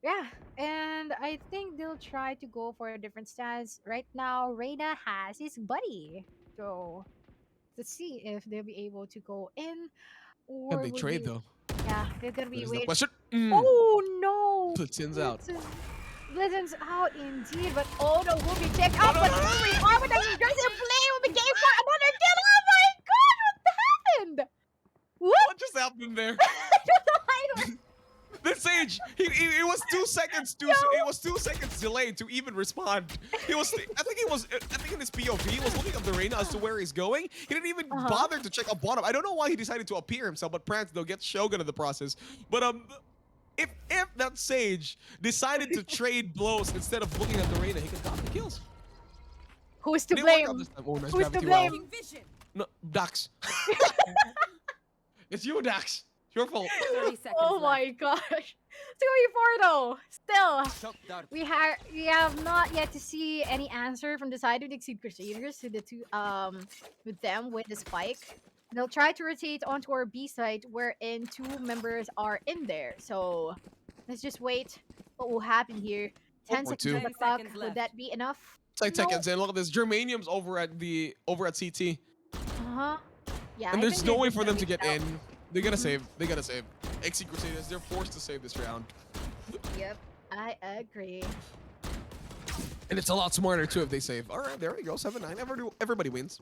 Yeah, and I think they'll try to go for a different stance. Right now, Reina has his buddy. So let's see if they'll be able to go in. Or Can they will trade they- though? Yeah, they're gonna be That is the waiting. question. Oh no! Platoon's out. Blitzen's out indeed, but oh no, will be checked out. But here we are with the aggressive play. Will be game for another kill happened there? I don't The Sage, he was 2 seconds it was 2 seconds delayed to even respond. I think in his POV, he was looking at the arena as to where he's going. He didn't even bother to check up bottom. I don't know why he decided to appear himself, but Prance though gets Shogun in the process. But if that Sage decided to trade blows instead of looking at the arena, he could have gotten the kills. Who's to Didn't work out blame? this time. Oh, nice Who's to gravity well. blame? No, Dax. It's you, Dax. It's your fault. 30 seconds Oh my gosh. 2v4 though. Still, we have not yet to see any answer from the side of the Exceed Crusaders to the two with them with the spike. They'll try to rotate onto our B site wherein 2 members are in there. So let's just wait what will happen here. 10 or seconds 2. on the 10 clock. seconds Would left. that be enough? It's like No. seconds in. Look at this. Germanium's over at CT. Uh-huh. Yeah. And I there's think no they're way just for them to gonna get reach out. in. They gotta save. They gotta save. XC Crusaders, they're forced to save this round. Yep, I agree. And it's a lot smarter too if they save. Alright, there we go. 7-9. Everybody wins.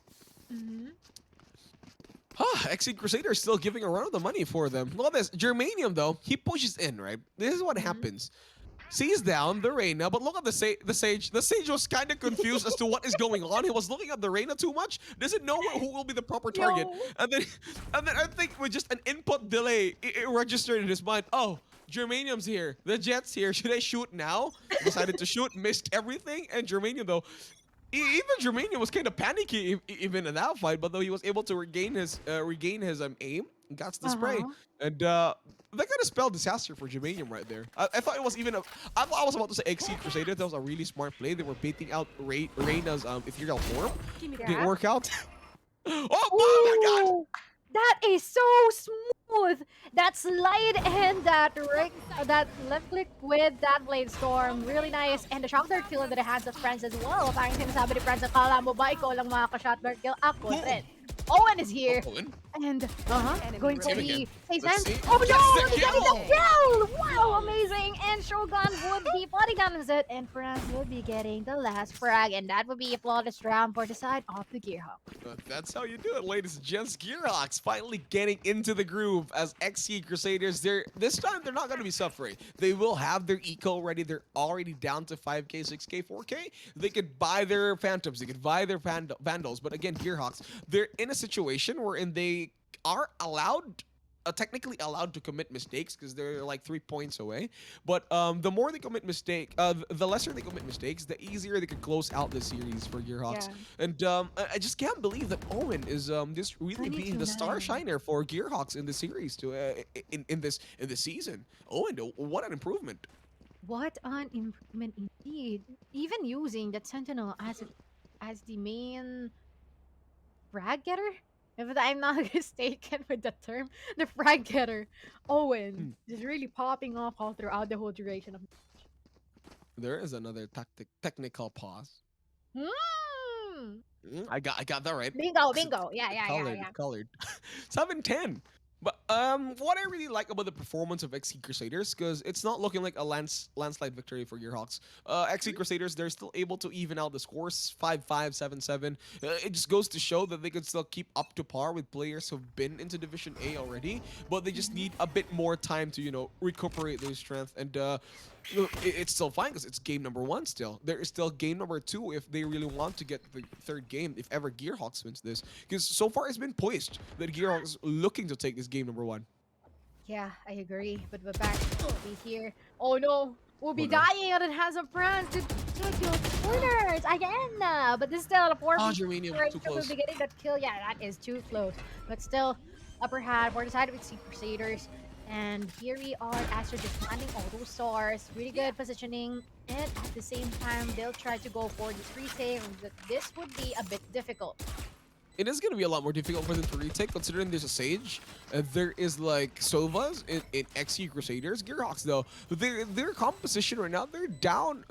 XC Crusader is still giving a run of the money for them. Look at this. Germanium though, he pushes in, right? This is what happens. Sees down the Reyna, but look at the Sage. The Sage was kind of confused as to what is going on. He was looking at the Reyna too much. Doesn't know who will be the proper target. No. And then I think with just an input delay, it registered in his mind. Oh, Germanium's here. The Jet's here. Should I shoot now? Decided to shoot. Missed everything. And Germanium though, even Germanium was kind of panicky even in that fight. But though he was able to regain his aim, and got the spray. And that kind of spelled disaster for Germanium right there. I thought it was even I thought I was about to say XC Crusader. That was a really smart play. They were baiting out Reyna's ethereal form. Didn't work out. Oh my god! Ooh, that is so smooth. That slide and that that left click with that blade storm, really nice. And the shock dart kill into the hands of Franz as well. Parang sinasabi ni Franz, akala mo ba ikaw lang makaka-shot dart kill? Ako rin. Owen is here. Owen? And going for Save the again. face Let's and see. oh Gets no, the he's getting kill. the kill! Wow, amazing! And Shogun would be putting down his set, and Franz would be getting the last frag, and that would be a flawless round for the side of the Gearhawk. That's how you do it, ladies and gents. Gearhawks finally getting into the groove as XC Crusaders. This time they're not going to be suffering. They will have their eco ready. They're already down to 5k, 6k, 4k. They could buy their Phantoms. They could buy their Vandals. But again, Gearhawks, they're in a situation wherein they are technically allowed to commit mistakes because they're like 3 points away. But the more they commit the lesser they commit mistakes, the easier they could close out the series for Gearhawks. Yeah. And I just can't believe that Owen is just really being the star 22-9. shiner for Gearhawks in the series in this season. Owen, what an improvement! What an improvement indeed. Even using that Sentinel as the main frag getter? If I'm not mistaken with the term, the frag getter. Owen is really popping off all throughout the whole duration of. There is another technical pause. Hmm. I got that right. Bingo. Yeah. Colored. 7-10. But what I really like about the performance of XC Crusaders, because it's not looking like a landslide victory for Gearhawks. XC Crusaders, they're still able to even out the scores, 5-5, 7-7. It just goes to show that they can still keep up to par with players who've been into Division A already, but they just need a bit more time to, recuperate their strength. And it's still fine because it's game number 1 still. There is still game number 2 if they really want to get the 3rd game, if ever Gearhawks wins this. Because so far it's been poised that Gearhawks looking to take this game number 1. Yeah, I agree. But we're back. We'll be here. Oh no. We'll be Oh, no. dying out in hands of France to take your corners again. But this is still a poor Germanium, too will close. be getting that kill. Yeah, that is too close. But still, upper hand for the side of XC Crusaders. And here we are, ASUS just landing all those stars. Really good positioning. And at the same time, they'll try to go for the retake. But this would be a bit difficult. It is going to be a lot more difficult for them to retake, considering there's a Sage. There is like Sovas in XC Crusaders. Gearhawks though, their composition right now, they're down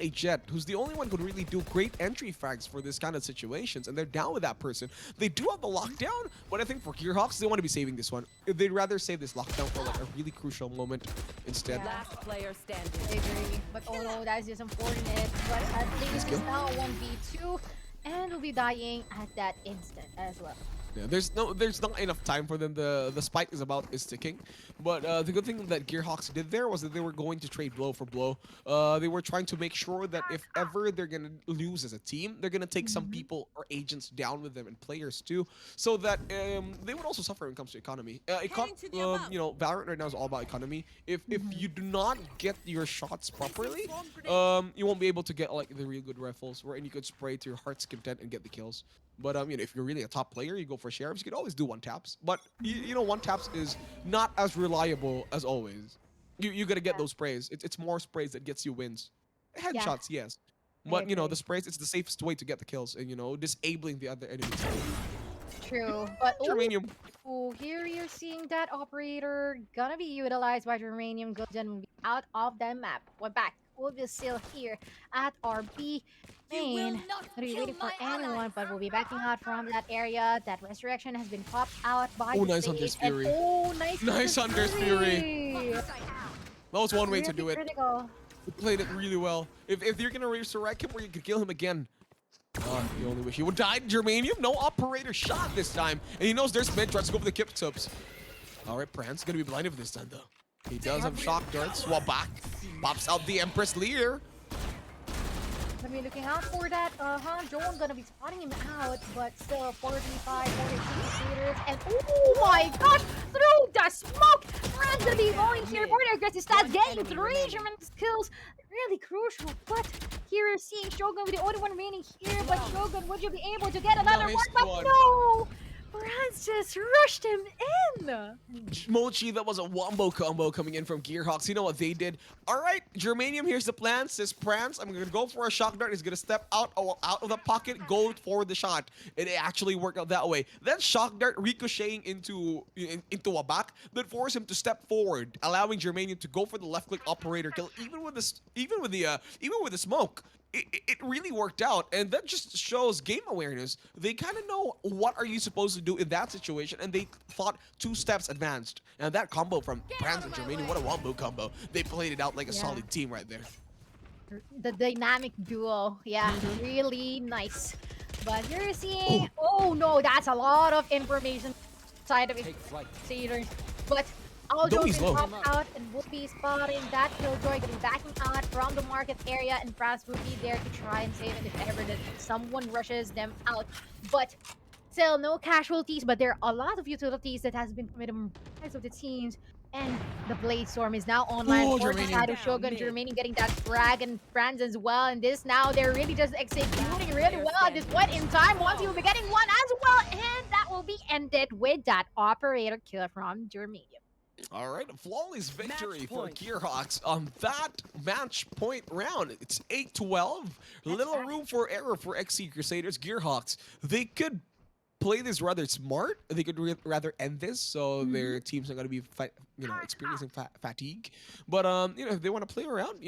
a Jet, who's the only one who could really do great entry frags for this kind of situations, and they're down with that person. They do have the lockdown, but I think for Gearhawks, they want to be saving this one. They'd rather save this lockdown for like a really crucial moment instead. Yeah. Last player standing. I agree. But oh no, that's just unfortunate. But at least it's now 1v2. And we'll be dying at that instant as well. Yeah, there's not enough time for them. The spike is ticking, but the good thing that Gearhawks did there was that they were going to trade blow for blow. They were trying to make sure that if ever they're gonna lose as a team, they're gonna take some Mhm. people or agents down with them and players too, so that they would also suffer when it comes to economy. Valorant right now is all about economy. If Mhm. you do not get your shots properly, you won't be able to get like the real good rifles, wherein you could spray to your heart's content and get the kills. But if you're really a top player, you go for sheriffs. You can always do one taps. But one taps is not as reliable as always. You gotta get Yeah. those sprays. It's more sprays that gets you wins. Yeah, Headshots, yes. I But the agree. sprays, it's the safest way to get the kills, and disabling the other enemies. True. But Germanium. here you're seeing that operator gonna be utilized by Germanium Goods and will be out of the map. We're back. We'll be still here at our B main. Not be waiting for anyone, but we'll be backing out from that area. That resurrection has been popped out by Oh, the nice Hunter's stage. And Fury. nice Nice Hunter's Fury. Fury. That was one way to Really do it. critical. He played it really well. If you're gonna resurrect him, or you could kill him again. You only wish he would die. Germanium, no operator shot this time. And he knows there's mid, tries to go for the kip tips. Alright, Prance gonna be blinded for this time though. He does have shock darts. Swap back. Pops out the Empress Leader. Gonna be looking out for that. Joan gonna be spotting him out, but still 45, 46 meters. And oh my gosh, through the smoke! Rand's gonna be going here for the aggressive stats, getting 3 German skills. Really crucial, but here you're seeing Shogun with the only one remaining here. But Shogun, would you be able to get another Nice one? But one. no! Rand just rushed him in! Mochi, that was a wombo combo coming in from Gearhawks. You know what they did? All right, Germanium, here's the plan. Says Prance, I'm going to go for a shock dart. He's going to step out of the pocket, go for the shot. It actually worked out that way. That shock dart ricocheting into a back that forced him to step forward, allowing Germanium to go for the left click operator kill, even with the smoke. It really worked out, and that just shows game awareness. They kind of know what are you supposed to do in that situation, and they thought 2 steps advanced. And that combo from Prance and Germanium, what a wombo combo. They played it out like a Yeah. solid team right there. The dynamic duo, yeah, really nice. But you're seeing, oh no, that's a lot of information side of it, Sailors. But Aljo he's will low. pop out and will be spotting that Killjoy, gonna be backing out from the market area, and France will be there to try and save it if ever that someone rushes them out. But still, no casualties, but there are a lot of utilities that has been committed on both of the teams. And the Blade Storm is now online Oh, for the Germanium. side of Shogun. Germanium getting that frag and France as well. And this now, they're really just executing really well at this point in time. Once you'll be getting one as well. And that will be ended with that operator kill from Germanium. All right, a flawless victory Match for point. Gearhawks on that match point round. It's 8-12. Little room for error for XC Crusaders. Gearhawks, they could play this rather smart. They could rather end this so their teams are going to be experiencing fatigue. But if they want to play around,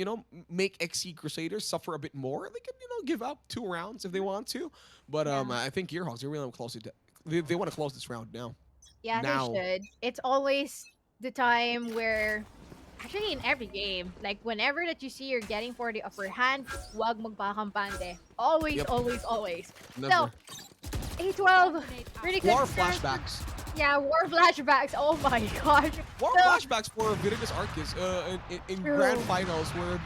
make XC Crusaders suffer a bit more, they can give up 2 rounds if they want to. But Yeah. I think Gearhawks, they really want to close it. They want to close this round now. Yeah, Now. they should. It's always the time where, actually in every game, like whenever that you see you're getting for the upper hand, wag magpakampante. Always, Yep. always, always. Never. So, 8-12, really good War start. flashbacks. Yeah, war flashbacks. Oh my gosh. War So- flashbacks for Viridius Arcus in True. grand finals where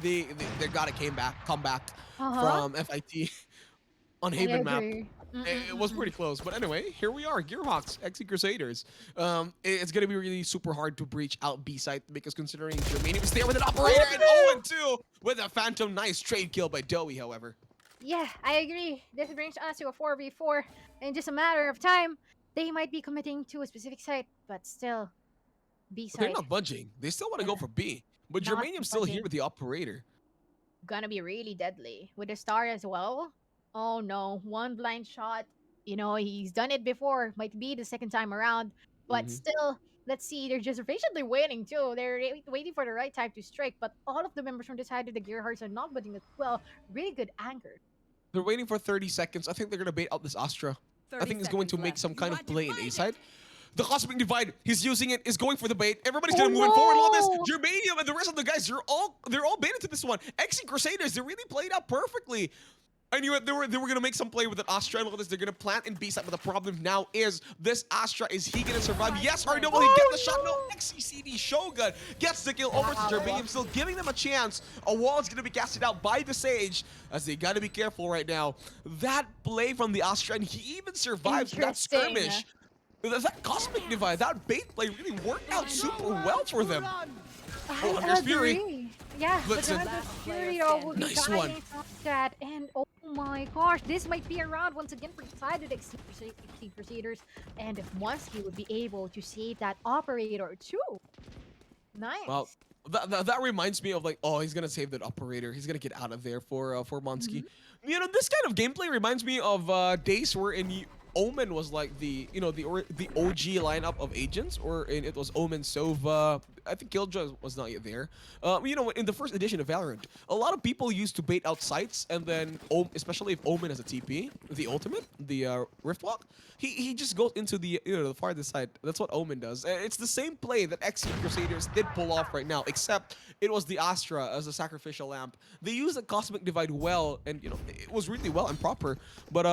they got a comeback from FIT on Haven map. It was pretty close, but anyway, here we are, Gearhawks, XC Crusaders. It's gonna be really super hard to breach out B site because considering Germanium is there with an operator and 0-2 with a Phantom. Nice trade kill by Doey, however. Yeah, I agree. This brings us to a 4v4 in just a matter of time. They might be committing to a specific site, but still, B But they're site not budging. They still want to go for B, but Not Germanium's still here budging. with the operator. gonna be really deadly with the star as well. Oh no, one blind shot. He's done it before. Might be the second time around, but Mhm. still, let's see. They're just patiently waiting too. They're waiting for the right time to strike. But all of the members from this side of the Gearhearts are not budging as well. Really good anchor. They're waiting for 30 seconds. I think they're gonna bait out this Astra. I think he's going to make some kind of play in A side. The Cosmic Divide, he's using it, is going for the bait. Everybody's gonna move in forward a little bit. Germanium and the rest of the guys, they're all baited to this one. XC Crusaders, they really played out perfectly. I knew it. They were gonna make some play with an Astra and all this. They're gonna plant in B side, but the problem now is this Astra. Is he gonna survive? Yes or no? Will he get the shot? No. XCCD Shogun gets the kill over to Jermaine, still giving them a chance. A wall is gonna be casted out by the Sage, as they gotta be careful right now. That play from the Astra, and he even survives that skirmish. That Cosmic Divide, that bait play really worked out super well for them. Oh, and there's Fury. Yeah, but Listen. the Hunter's Fury will be Nice dying one. from that. And oh my gosh, this might be a round once again for decided XC Crusaders. And if Monsky would be able to save that operator too. Nice. Well, that reminds me of like, oh, he's gonna save that operator. He's gonna get out of there for Monsky. You know, this kind of gameplay reminds me of days where in Omen was like the OG lineup of agents, or it was Omen, Sova. I think Killjoy was not yet there. You know, in the first edition of Valorant, a lot of people used to bait out sites, and then especially if Omen has a TP, the ultimate, the Rift Walk, he just goes into the the farthest side. That's what Omen does. It's the same play that XC Crusaders did pull off right now, except it was the Astra as a sacrificial lamp. They used the Cosmic Divide well, and you know it was really well and proper, but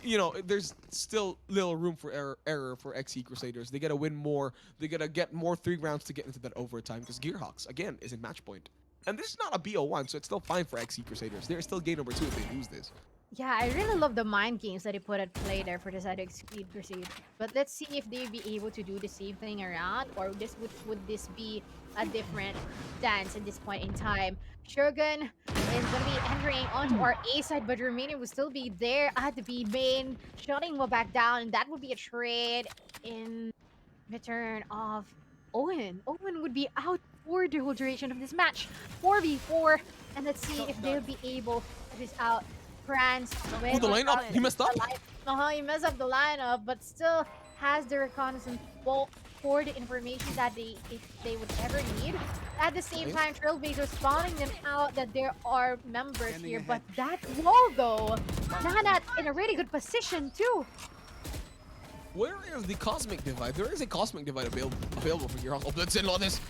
you know, there's still little room for error for XE Crusaders. They gotta win more. They gotta get more 3 rounds to get into that overtime, because Gearhawks, again, is in match point. And this is not a BO1, so it's still fine for XE Crusaders. They're still game number 2 if they lose this. Yeah, I really love the mind games that he put at play there for the side of Speed Crusade. But let's see if they'd be able to do the same thing around, or would this be a different dance at this point in time. Shogun is going to be entering onto our A side, but Romania will still be there at the B main, shutting will back down, and that would be a trade in return of Owen. Owen would be out for the whole duration of this match. 4v4, and let's see if they'll be able to this out. France. Oh, the lineup! He messed up! He messed up the lineup, but still has the reconnaissance bolt for the information that if they would ever need. At the same time, Trailblazer spawning them out that there are members here, but that wall though, Nanat in a really good position too. Where is the Cosmic Divide? There is a Cosmic Divide available for Gearhawks. Oh, let's in on this.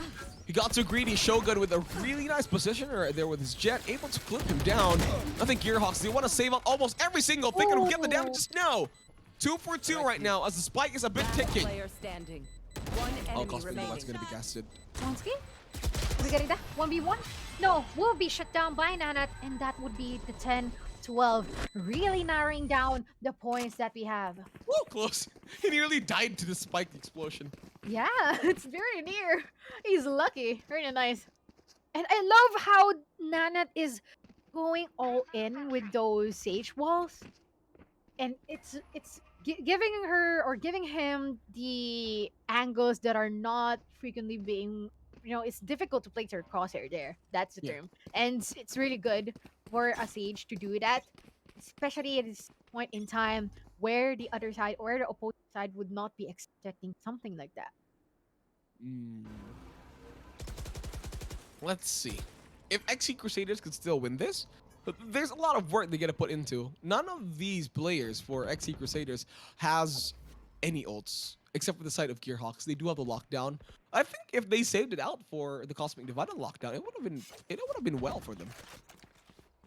He got too greedy. Shogun with a really nice position right there with his jet, able to clip him down. I think Gearhawks, they want to save up almost every single thing and get the damages. No! 2 for 2 right now as the spike is a bit ticking. Oh, Cosmic Divide's going to be casted. Monsky? Are we getting that? 1v1? No, will be shut down by Nanat, and that would be the 10-12. Really narrowing down the points that we have. Woo, close. He nearly died to the spike explosion. Yeah, it's very near. He's lucky. Very nice. And I love how Nanat is going all in with those sage walls. And it's giving her or giving him the angles that are not frequently being, you know, it's difficult to place her crosshair there. That's the term. And it's really good for a sage to do that, especially at this point in time where the other side or the opposing side would not be expecting something like that. Let's see. If XC Crusaders could still win this, but there's a lot of work they gotta put into. None of these players for XC Crusaders has any ults, except for the side of Gearhawks. They do have the lockdown. I think if they saved it out for the Cosmic Divide and lockdown, it would have been well for them.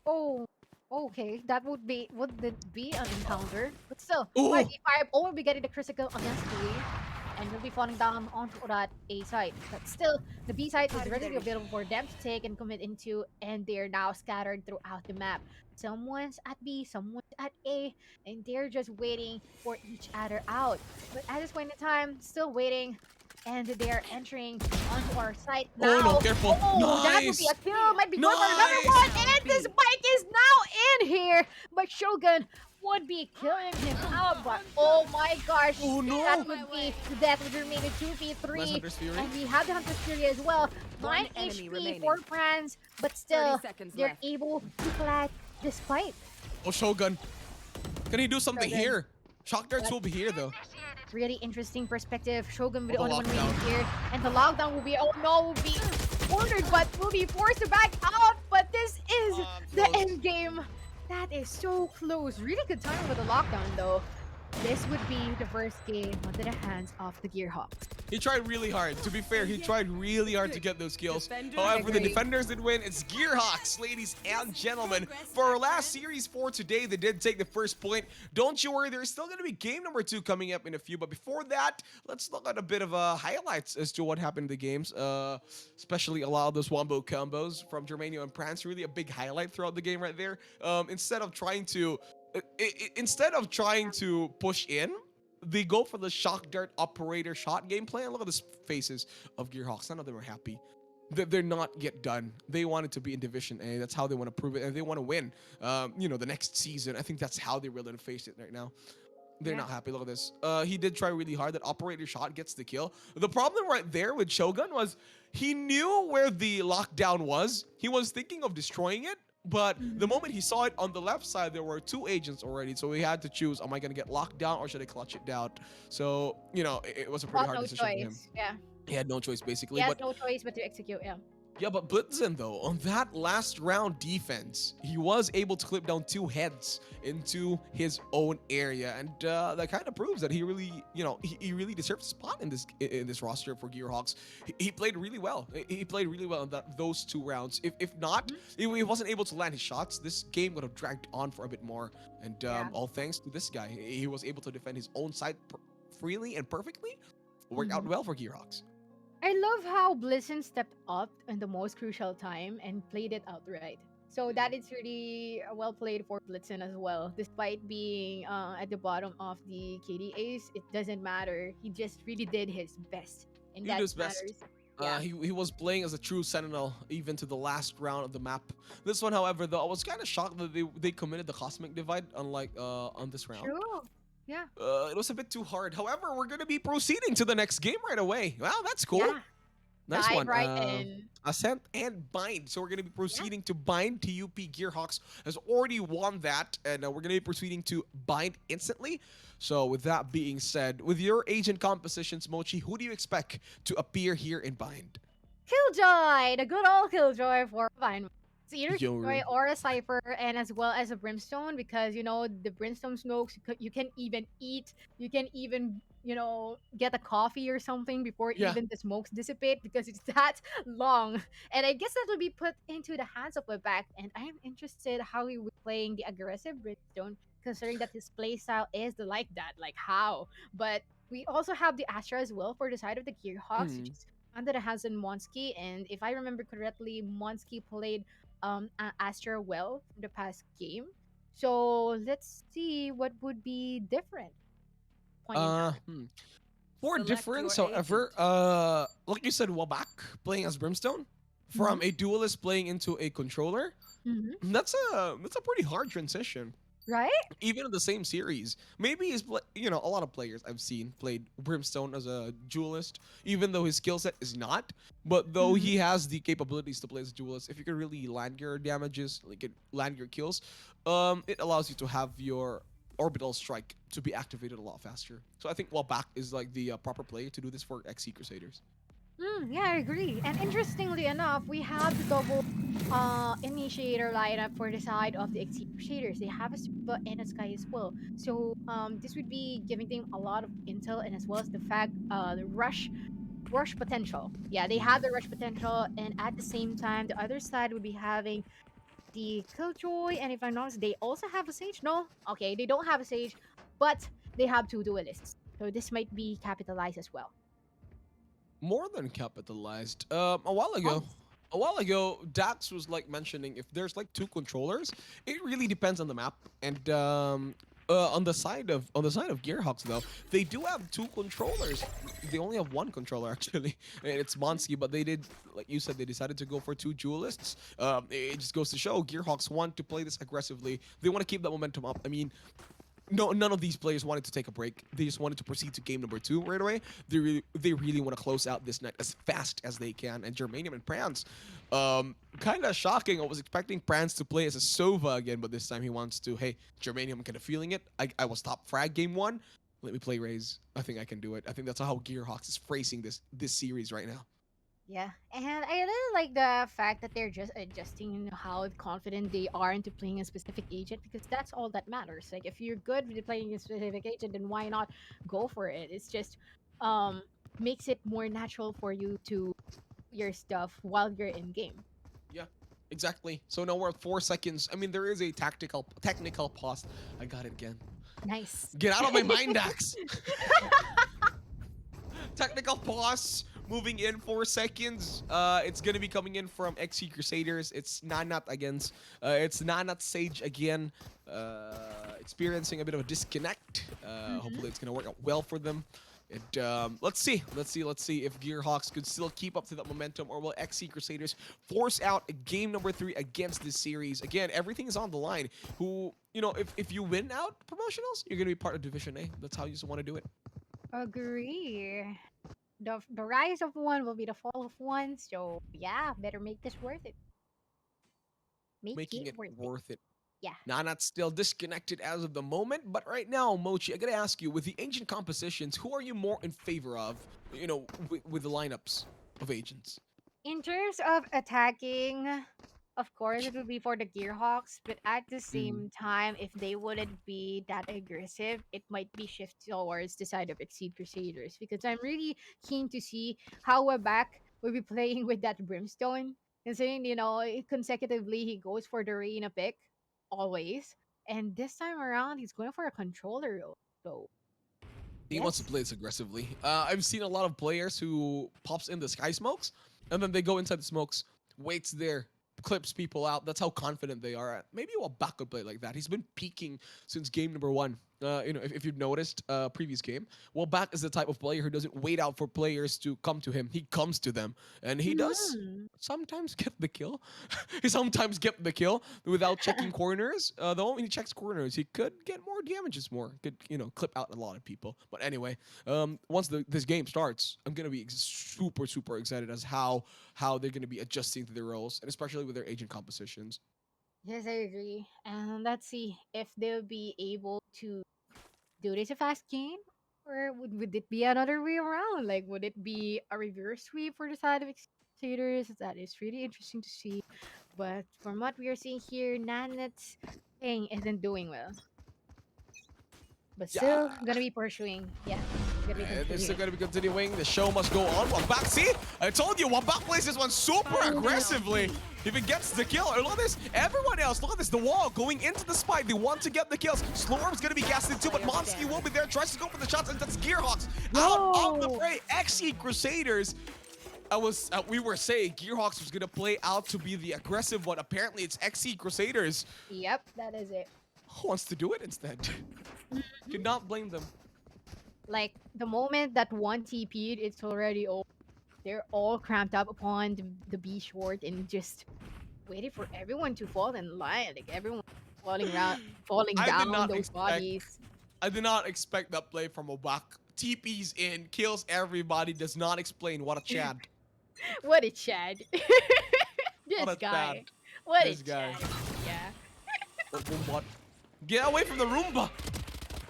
Oh, okay. That would be an encounter, but still, 5v5. Owen will be getting the critical against Louis, and will be falling down onto that A side. But still, the B side is readily available for them to take and commit into, and they're now scattered throughout the map. Someone's at B, someone's at A, and they're just waiting for each other out. But at this point in time, still waiting. And they are entering onto our site now. Oh, no, careful. Oh, that would be a kill. Might be going for another one. And this bike is now in here. But Shogun would be killing him out. But oh my gosh. Oh, no. That would be the death would remain 2v3. And we have the Hunter's Fury as well. 9 HP for France. But still, they're able to flag this fight. Oh, Shogun. Can he do something here? Shock darts will be here though. Really interesting perspective. Shogun will be the only one remaining here. And the lockdown will be, oh no, will be ordered, but will be forced to back out. But this is the end game. That is so close. Really good timing with the lockdown though. this would be the first game under the hands of the Gearhawks. He tried really hard. To be fair, he tried really hard to get those kills. However, the Agree. defenders did win. It's Gearhawks, ladies and gentlemen. For our last series for today, they did take the first point. Don't you worry, there's still going to be game number 2 coming up in a few. But before that, let's look at a bit of highlights as to what happened in the games. Especially a lot of those wombo combos from Germania and Prance. Really a big highlight throughout the game right there. Instead of trying to push in, they go for the shock dart operator shot gameplay. And look at the faces of Gearhawks. None of them are happy. They're not yet done. They want it to be in Division A. That's how they want to prove it, and they want to win. The next season. I think that's how they really face it right now. They're not happy. Look at this. He did try really hard. That operator shot gets the kill. The problem right there with Shogun was he knew where the lockdown was. He was thinking of destroying it. But the moment he saw it on the left side, there were 2 agents already. So he had to choose, am I going to get locked down or should I clutch it down? So, it was a pretty hard No decision for him. choice. Yeah. He had no choice, basically. He has But no choice but to execute. Yeah. yeah, but Blitzen, though, on that last round defense, he was able to clip down 2 heads into his own area. And that kind of proves that he really, he really deserves a spot in this roster for Gearhawks. He played really well. He played really well in those 2 rounds. If not, if he wasn't able to land his shots, this game would have dragged on for a bit more. And all thanks to this guy, he was able to defend his own side freely and perfectly. Worked out well for Gearhawks. I love how Blitzen stepped up in the most crucial time and played it outright. So that is really well played for Blitzen as well. Despite being at the bottom of the KDAs, it doesn't matter. He just really did his best. And He that did his best. matters. Yeah. He was playing as a true sentinel even to the last round of the map. This one, however, though, I was kind of shocked that they committed the cosmic divide unlike on this round. True. Yeah. It was a bit too hard. However, we're gonna be proceeding to the next game right away. Wow, that's cool. Yeah. Nice Dive one. right in. Ascent and Bind. So we're going to be proceeding to Bind. TUP Gearhawks has already won that. And we're going to be proceeding to Bind instantly. So with that being said, with your agent compositions, Mochi, who do you expect to appear here in Bind? Killjoy! The good old Killjoy for Vine. It's either Yo. Killjoy or a Cypher, and as well as a Brimstone, because, the Brimstone smokes, you can even eat, you can even, get a coffee or something before Yeah. even the smokes dissipate, because it's that long. And I guess that will be put into the hands of Lebak, and I am interested how he will be playing the aggressive Brimstone, considering that his playstyle is like that, like how. But we also have the Astra as well for the side of the Gearhawks, which is under the hands of Monsky, and if I remember correctly, Monsky played Astra well from the past game. So let's see what would be different. Point in time. For Select difference, your however, like you said, Wabak playing as Brimstone from a duelist playing into a controller. Mhm. That's a pretty hard transition. Right? Even in the same series, maybe a lot of players I've seen played Brimstone as a duelist, even though his skill set is not. But though he has the capabilities to play as a duelist, if you can really land your damages, land your kills, it allows you to have your orbital strike to be activated a lot faster. So I think Wabak is like the proper player to do this for XC Crusaders. Yeah, I agree. And interestingly enough, we have the double initiator lineup for the side of the XC Crusaders. They have a Super and a Sky as well. So this would be giving them a lot of intel, and as well as the fact the rush potential. Yeah, they have the rush potential, and at the same time, the other side would be having the Killjoy, and if I'm not, they also have a Sage. No, okay, they don't have a Sage, but they have 2 duelists. So this might be capitalized as well. More than capitalized. A while ago, Dax was like mentioning if there's like 2 controllers, it really depends on the map. And on the side of Gearhawks though, they do have 2 controllers. They only have 1 controller actually, and it's Monsky. But they did, like you said, they decided to go for 2 duelists. It just goes to show Gearhawks want to play this aggressively. They want to keep that momentum up. I mean, no, none of these players wanted to take a break. They just wanted to proceed to game number 2 right away. They really want to close out this night as fast as they can. And Germanium and Prance, kind of shocking. I was expecting Prance to play as a Sova again, but this time he wants to, hey, Germanium, I'm kind of feeling it. I was top frag game 1. Let me play Raze. I think I can do it. I think that's how Gearhawks is phrasing this series right now. Yeah, and I really like the fact that they're just adjusting how confident they are into playing a specific agent because that's all that matters. Like if you're good with playing a specific agent, then why not go for it? It's just um makes it more natural for you to your stuff while you're in game. Yeah, exactly. So now we're at 4 seconds. I mean, there is a technical pause. I got it again. Nice. Get out of my mind, Dax. Technical pause. Moving in 4 seconds. It's gonna be coming in from XC Crusaders. It's Nanat against. It's Nanat Sage again. Experiencing a bit of a disconnect. Hopefully, it's gonna work out well for them. Let's see if Gearhawks could still keep up to that momentum, or will XC Crusaders force out a game number 3 against this series? Again, everything is on the line. If you win out promotionals, you're gonna be part of Division A. That's how you just want to do it. Agree. The rise of one will be the fall of one. So yeah, better make this worth it. Make Making it it worth it. worth it. Yeah. Nanat's still disconnected as of the moment, but right now, Mochi, I gotta ask you, with the agent compositions, who are you more in favor of, with the lineups of agents? In terms of attacking, of course, it would be for the Gearhawks, but at the Mm. same time, if they wouldn't be that aggressive, it might be shift towards the side of Exceed Crusaders because I'm really keen to see how Wabak will be playing with that Brimstone. Considering, consecutively he goes for the Reina pick, always. And this time around, he's going for a controller role. So, He wants to yes. play this aggressively. I've seen a lot of players who pops in the sky smokes, and then they go inside the smokes, waits there, clips people out. That's how confident they are. Maybe Wabak could play like that. He's been peaking since game number 1. If you've noticed, previous game, Wabak is the type of player who doesn't wait out for players to come to him. He comes to them, and he does Mhm. sometimes get the kill. He sometimes get the kill without checking corners. The moment he checks corners, he could get more damages more. Could clip out a lot of people. But anyway, once this game starts, I'm gonna be super super excited as how they're gonna be adjusting to their roles, and especially with their agent compositions. Yes, I agree. And let's see if they'll be able to do this a fast game, or would it be another way around? Like, would it be a reverse sweep for the side of Crusaders? That is really interesting to see. But from what we are seeing here, Nanet's thing isn't doing well. But still, Yeah. gonna be pursuing. Yeah, gonna be They're still continuing. going to be continuing. The show must go on. Wabak, see? I told you, Wabak plays this one super aggressively. If he gets the kill, look at this. Everyone else, look at this. The wall going into the spike. They want to get the kills. Slorm's going to be gassed too, but Monsky will be there. Tries to go for the shots, and that's Gearhawks out of the Yo! fray. XE Crusaders. We were saying Gearhawks was going to play out to be the aggressive one. Apparently, it's XE Crusaders Yep, that is it. who wants to do it instead. Cannot blame them. Like, the moment that one TP'd, it's already over. They're all cramped up upon the B short and just waiting for everyone to fall in line. Like everyone falling I did down not those expect bodies. I did not expect that play from Obak. TP's in, kills everybody, does not explain. What a Chad. What a Chad. What This a Chad. guy. What a This guy. Chad. Yeah. What? Get away from the Roomba!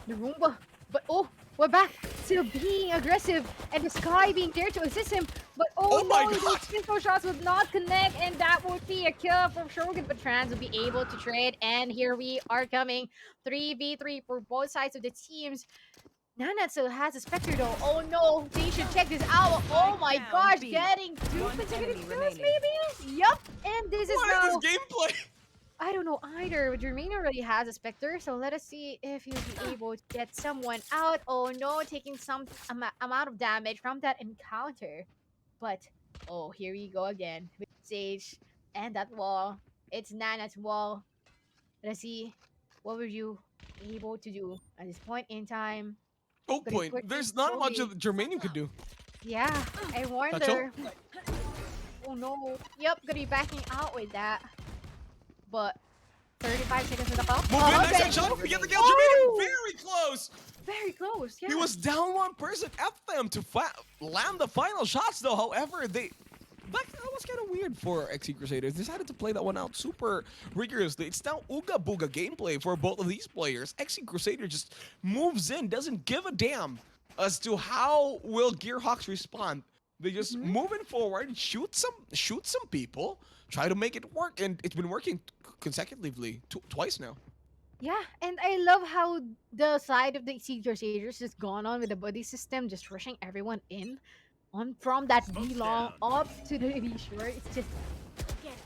The Roomba. But oh, we're back. Still being aggressive. And the Sky being there to assist him. But oh, Oh my no, God. those info shots would not connect. And that would be a kill from Shogun. But Trans will be able to trade. And here we are coming. 3v3 for both sides of the teams. Nana still has a Spectre though. Oh no, they should check this out. Oh my Down gosh, B. getting 2 One consecutive enemy kills remaining. maybe? Yup, and this is What now... is this gameplay? I don't know either. Jermaine already has a Spectre, so let us see if he'll be able to get someone out. Oh no, taking some amount of damage from that encounter. But, oh, here we go again with Sage and that wall. It's Nana's wall. Let's see, what were you able to do at this point in time? Choke Gonna point. quickly There's not much slowly- that Jermaine could do. Yeah, I Touch wonder. Oh no. Yep, gonna be backing out with that. But 35 seconds in the clock. Move in, nice okay. headshot. We get the kill. Oh! Jermaine very close. Very close, yeah. He was down one person. F them to land the final shots though. However, that was kind of weird for XE Crusaders. They decided to play that one out super rigorously. It's now Ooga Booga gameplay for both of these players. XE Crusader just moves in, doesn't give a damn as to how will Gearhawks respond. They just moving forward, shoot some people, try to make it work, and it's been working consecutively twice now. Yeah, and I love how the side of the Siege Crusaders has gone on with the buddy system, just rushing everyone in on from that V long up to the V short. It's just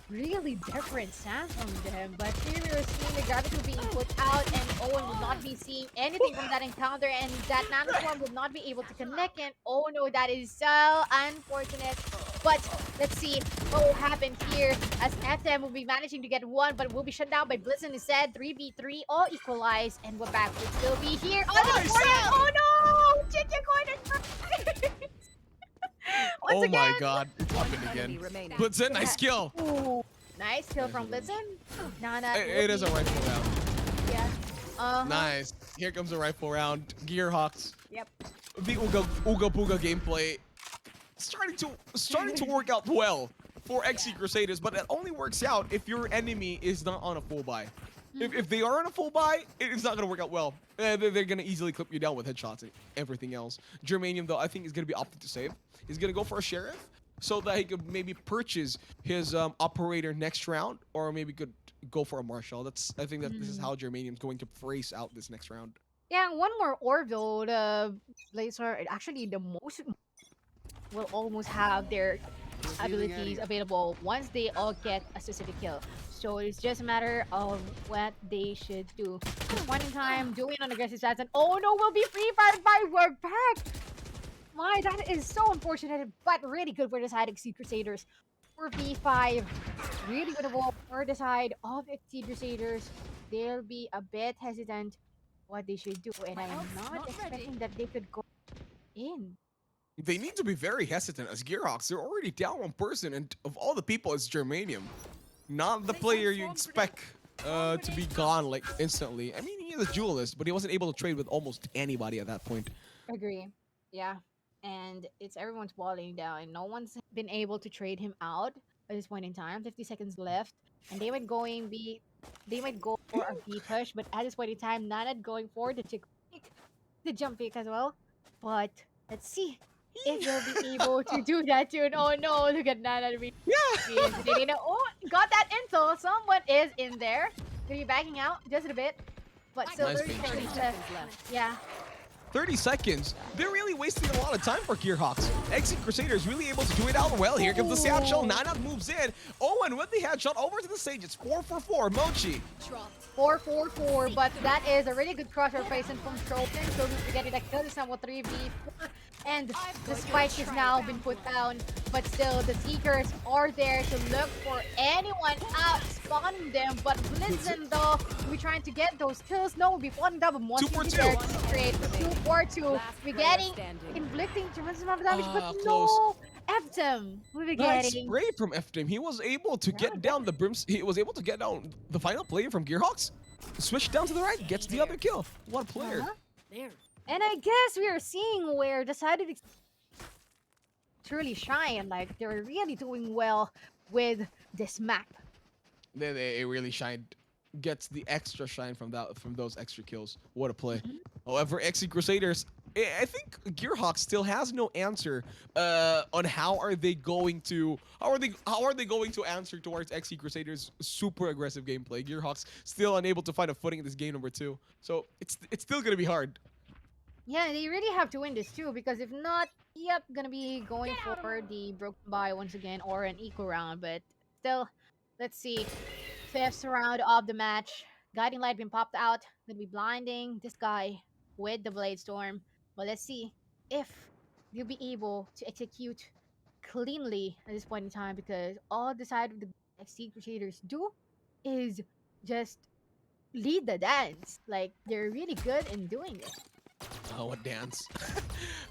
really different stance from them. But here we are seeing the gravity being put out, and Owen will not be seeing anything from that encounter, and that nanoswarm would not be able to connect. And oh no, that is so unfortunate. But let's see what will happen here as FM will be managing to get one, but will be shut down by Blitzen instead. 3v3, all equalized, and we're back. We'll still be here. Oh, Nice! oh no! Chicken corner! Once Oh again. my god, it happened again. Blitzen, nice kill. Ooh, nice kill from Blitzen. Nana. It is a rifle round. Yeah. Nice. Here comes a rifle round. Gearhawks. Yep. The Ooga Booga gameplay starting to work out well for XC Crusaders, but it only works out if your enemy is not on a full buy. If they are on a full buy, it's not going to work out well. They're going to easily clip you down with headshots and everything else. Germanium, though, I think is going to be opting to save. He's going to go for a sheriff so that he could maybe purchase his operator next round, or maybe could go for a marshal. I think that this is how Germanium's going to phrase out this next round. Yeah, one more orb though. The Blazer actually the most will almost have their abilities available once they all get a specific kill. So it's just a matter of what they should do. This point in time, doing an aggressive stance, and oh no, we'll be free fired by work back. My, that is so unfortunate, but really good for the side of XC Crusaders. 4v5, really winnable for the side of XC Crusaders. They'll be a bit hesitant what they should do, and I am not expecting that they could go in. They need to be very hesitant as Gearhawks. They're already down one person, and of all the people, it's Germanium. Not the player you expect to be gone like instantly. I mean, he's a duelist, but he wasn't able to trade with almost anybody at that point. Agree. Yeah. And it's everyone's walling down. No one's been able to trade him out at this point in time. 50 seconds left. And they might go for a B push, but at this point in time, Nanad going for the jump pick as well. But let's see if they'll be able to do that too. Oh no, look at Nanad. Yeah. Oh, got that intel. Someone is in there. Gonna be backing out just a bit. But still Nice 30 feint. seconds left. Yeah. 30 seconds. They're really wasting a lot of time for Gearhawks. XC Crusaders really able to do it out well. Here comes the satchel. Nanad moves in. Owen with the headshot over to the stage. It's 4-4-4. Mochi. 4-4-4, but that is a really good cross replacement from Trollton. So we're getting that kill. It's now 3v4. And the spike has now been put down, but still the Seekers are there to look for anyone out, spawning them. But Blitzen though, will be trying to get those kills. No, we'll be falling down, but more 2-4-2. Great. 2-4-2. We're getting inflicting tremendous amount of damage, but Close. no, Eftem. We're Nice getting. spray from FTM. He was able to get down the brims. He was able to get down the final player from Gearhawks. Switch down to the right, gets the other kill. What a player. There. And I guess we are seeing where decided to truly shine. Like they're really doing well with this map. They really shined. Gets the extra shine from those extra kills. What a play. However, XC Crusaders, I think Gearhawk still has no answer on how are they going to answer towards XC Crusaders' super aggressive gameplay. Gearhawks still unable to find a footing in this game number 2. So it's still gonna be hard. Yeah, they really have to win this too, because if not, yep, gonna be going for the broken by once again or an equal round. But still, let's see. 5th round of the match. Guiding light been popped out. Gonna be blinding this guy with the Blade Storm. But let's see if they'll be able to execute cleanly at this point in time, because all the side of the XC Crusaders do is just lead the dance. Like they're really good in doing it. Oh, what dance?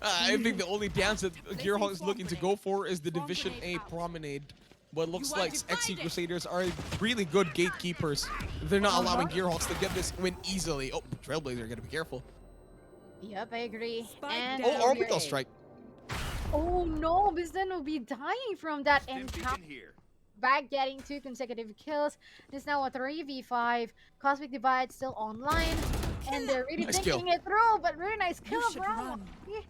I think the only dance that Gearhawk is looking to go for is the Division A Promenade. But looks like XC Crusaders are really good gatekeepers. They're not allowing Gearhawks to get this win easily. Oh, Trailblazer, gotta be careful. Yep, I agree. And Oh, Orbital Strike. oh no, Bizden will be dying from that encounter. Back getting 2 consecutive kills. It's now a 3v5. Cosmic Divide still online. And they're really Nice thinking kill. it through, but really nice kill, bro. Yeah.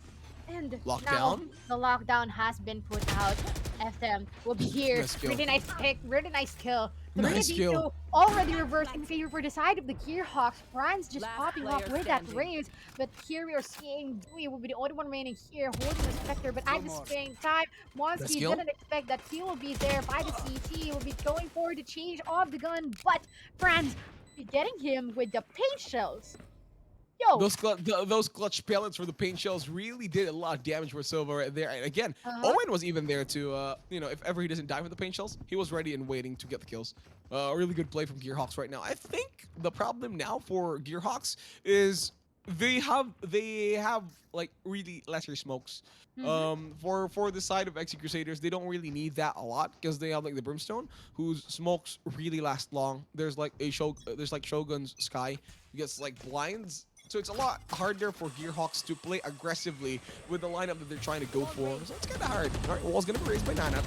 And now Lockdown. the lockdown has been put out. FM will be here. Nice kill. Really nice pick. Really nice kill. Nice kill. 3v2 already reversed in favor for the side of the Gearhawks. Franz just Last popping player off with that standing. raise. But here we are seeing Dewey will be the only one remaining here holding the Spectre. But at the same time, Monsky kill. didn't expect that he will be there by the CT. He will be going for the change of the gun. But Franz will be getting him with the paint shells. Yo! Those clutch pellets for the paint shells really did a lot of damage for Silva right there. And again, Uh-huh. Owen was even there to, if ever he doesn't die with the paint shells, he was ready and waiting to get the kills. A really good play from Gearhawks right now. I think the problem now for Gearhawks is they have like really lesser smokes. For the side of XU Crusaders, they don't really need that a lot because they have like the Brimstone, whose smokes really last long. There's like Shogun's Sky, who gets like blinds. So it's a lot harder for Gearhawks to play aggressively with the lineup that they're trying to go for. So it's kind of hard. All right, wall's gonna be raised by Nana.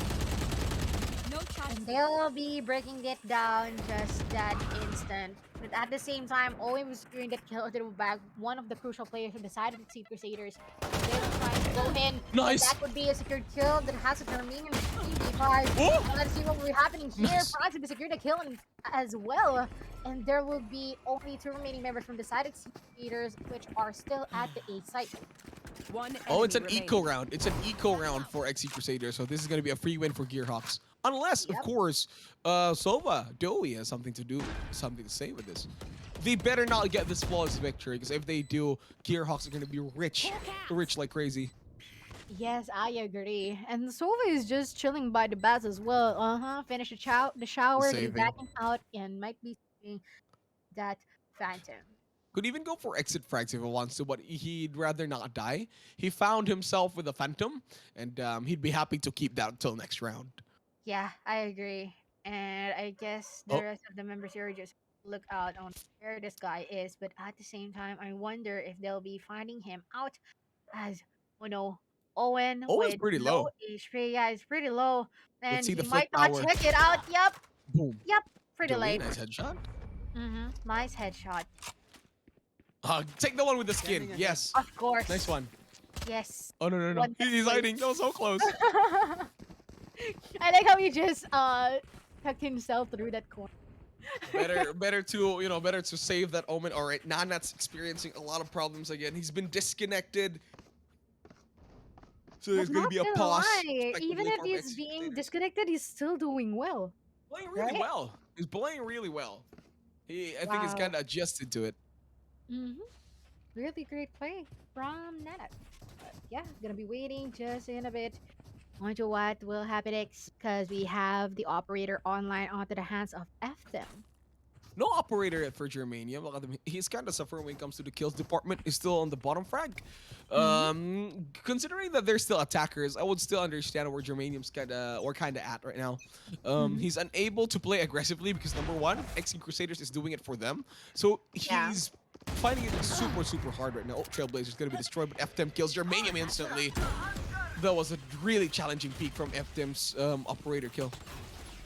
And they'll be breaking it down just that instant. But at the same time, Owen was securing that kill to the back. One of the crucial players on the side of the Sea Crusaders. They will try to go in. Nice. That would be a secured kill that has a Terminium 3v5. Oh! Let's see what will be happening here. Nice. France will be secured a kill as well. And there will be only 2 remaining members from the side of Sea Crusaders, which are still at the A site. One Oh, it's an enemy eco remaining. round. It's an eco round for XE Crusaders, so this is going to be a free win for Gearhawks. Unless, of Yep. course, Sova, Dowie has something to say with this. They better not get this flawless victory, because if they do, Gearhawks are going to be rich like crazy. Yes, I agree. And Sova is just chilling by the bats as well. Finish the shower, then Saving. backing out, and might be saving that Phantom. Could even go for exit frags if he wants to, but he'd rather not die. He found himself with a Phantom, and he'd be happy to keep that until next round. Yeah, I agree. And I guess the Oh. rest of the members here just look out on where this guy is. But at the same time, I wonder if they'll be finding him out as, Owen Owen's with pretty low. HP. Yeah, it's pretty low. And Let's see he the might flip not power. check it out. Yep, Boom. pretty Dowie, late. nice headshot. Nice headshot. Take the one with the skin. Yes. Of course. Nice one. Yes. Oh, no. One He's tap hiding. That was so close. I like how he just tucked himself through that corner. better to save that Omen. All right, Nanat's experiencing a lot of problems again. He's been disconnected. So there's But going to not be a gonna pause. lie, effectively even if from he's XC being Crusaders. disconnected, he's still doing well. Playing really right? well. He's playing really well. I think he's Wow. kind of adjusted to it. Really great play from Nana. Yeah, gonna be waiting just in a bit. Wonder what will happen next, because we have the operator online onto the hands of FTM. No operator for Germanium. Look at him. He's kind of suffering when it comes to the kills department. He's still on the bottom frag. Considering that they're still attackers, I would still understand where Germanium's kind of at right now. He's unable to play aggressively because number one, XC Crusaders is doing it for them. So Yeah. he's finding it super hard right now. Oh, Trailblazer's gonna be destroyed, but FTM kills Germanium instantly. That was a really challenging peak from FTM's operator kill.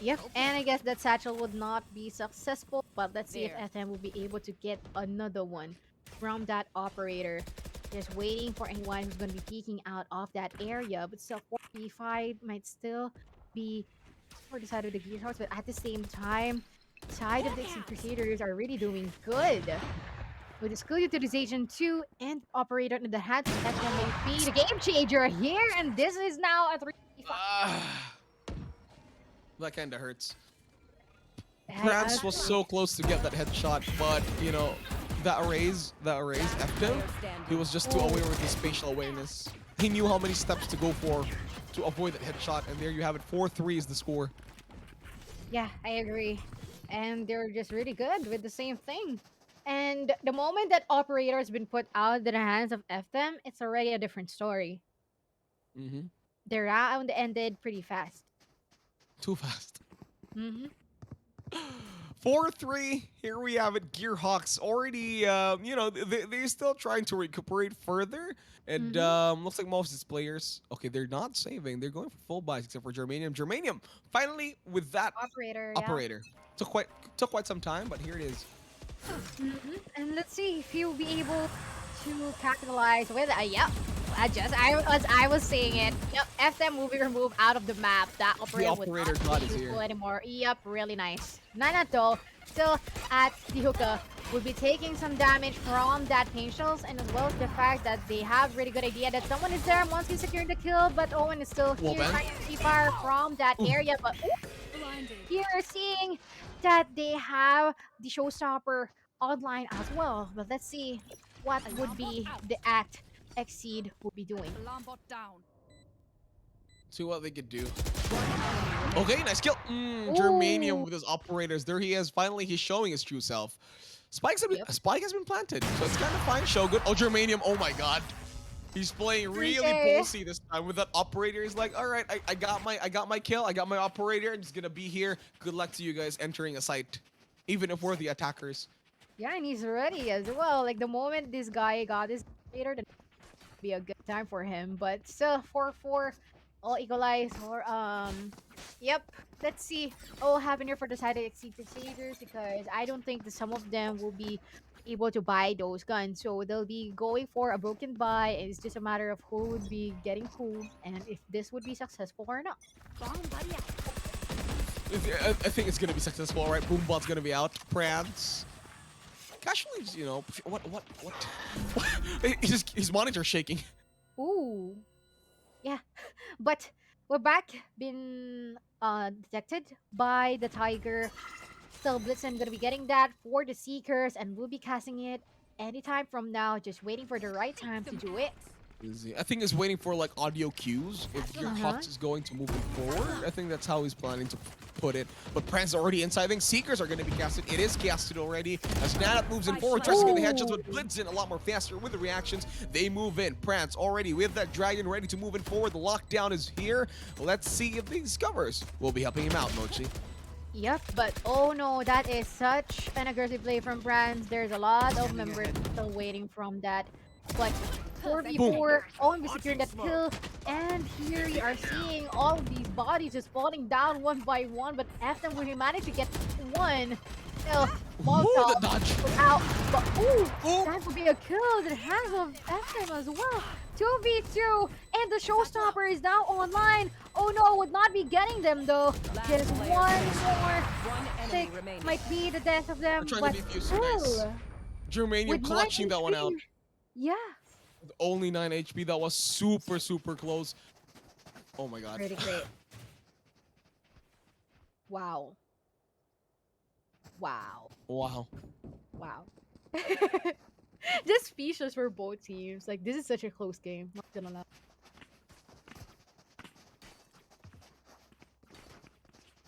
Yep, and I guess that satchel would not be successful, but let's see if There. FM will be able to get another one from that operator. Just waiting for anyone who's going to be peeking out of that area, but still 4v5 might still be for the side of the Gearhawks, but at the same time, side of the XC Crusaders are really doing good. With the skill utilization 2 and operator in the hands of FM may be the game changer here, and this is now a 3v5. That kind of hurts. Hey, France was so close to get that headshot, but that raise effed him. He was just too aware with his spatial awareness. He knew how many steps to go for to avoid that headshot, and there you have it. 4-3 is the score. Yeah, I agree. And they're just really good with the same thing. And the moment that operator has been put out in the hands of FTM, it's already a different story. The round ended pretty fast. Too fast. 4-3. 4-3. Here we have it. Gearhawks already, they're still trying to recuperate further. And looks like most of these players, okay, they're not saving. They're going for full buys except for Germanium. Germanium, finally, with that Operator, yeah. operator. Took quite some time, but here it is. And let's see if he'll be able to capitalize with it. Yeah. As I was saying it, yep, FM will be removed out of the map. That operator would operator not god be is useful here. anymore. Yep, really nice. Nanato still at the hookah will be taking some damage from that Promotionals, and as well as the fact that they have really good idea that someone is there. Monski securing the kill, but Owen is still here Wallbang. trying to see fire from that area. But here seeing that they have the showstopper online as well. But let's see what would be the act Exceed will be doing. See what they could do. Okay, nice kill. Germanium Ooh. with his operators. There he is. Finally, he's showing his true self. Yep. Spike has been planted, so it's kind of fine. Shogun. Oh, Germanium. Oh my god. He's playing really Okay. ballsy this time with that operator. He's like, all right, I got my kill. I got my operator. I'm just gonna be here. Good luck to you guys entering a site, even if we're the attackers. Yeah, and he's ready as well. Like the moment this guy got his later, then be a good time for him. But still, 4-4, all equalized. Or yep. Let's see what will happen here for the side of Exceed Crusaders, because I don't think that some of them will be able to buy those guns. So they'll be going for a broken buy. And it's just a matter of who would be getting who and if this would be successful or not. I think it's gonna be successful, right? Boombot's gonna be out. Prance. Casually, you know, what? His monitor's shaking. Ooh. Yeah. But we're back. Been detected by the Tiger. Still, Blitzen gonna be getting that for the Seekers, and we'll be casting it anytime from now. Just waiting for the right time to do it. I think he's waiting for like audio cues if your Hawks is going to move forward. I think that's how he's planning to put it. But Prance is already inside. I think Seekers are going to be casted. It is casted already. As Nanat moves in forward, tries to get the headshots, but Blitzen a lot more faster with the reactions. They move in. Prance already with that dragon ready to move in forward. The lockdown is here. Let's see if he discovers. We'll be helping him out, Mochi. Yep, but oh no, that is such an aggressive play from Brands. There's a lot of members still waiting from that. But 4v4, Owen be securing that kill, and here we are seeing all of these bodies just falling down one by one, but FM will manage to get one. Still, the Molotov dodge. was out, but that would be a kill in the hands of FM as well. 2v2, and the showstopper is now online. Oh no, would not be getting them though. There's one more. Six might be the death of them, We're trying but to defuse still. nice. Germanium With clutching that one out. Yeah. With only 9 HP, that was super close. Oh my god. Pretty great. Wow. Wow. Wow. Wow. Just speechless for both teams. Like, this is such a close game. Not gonna lie.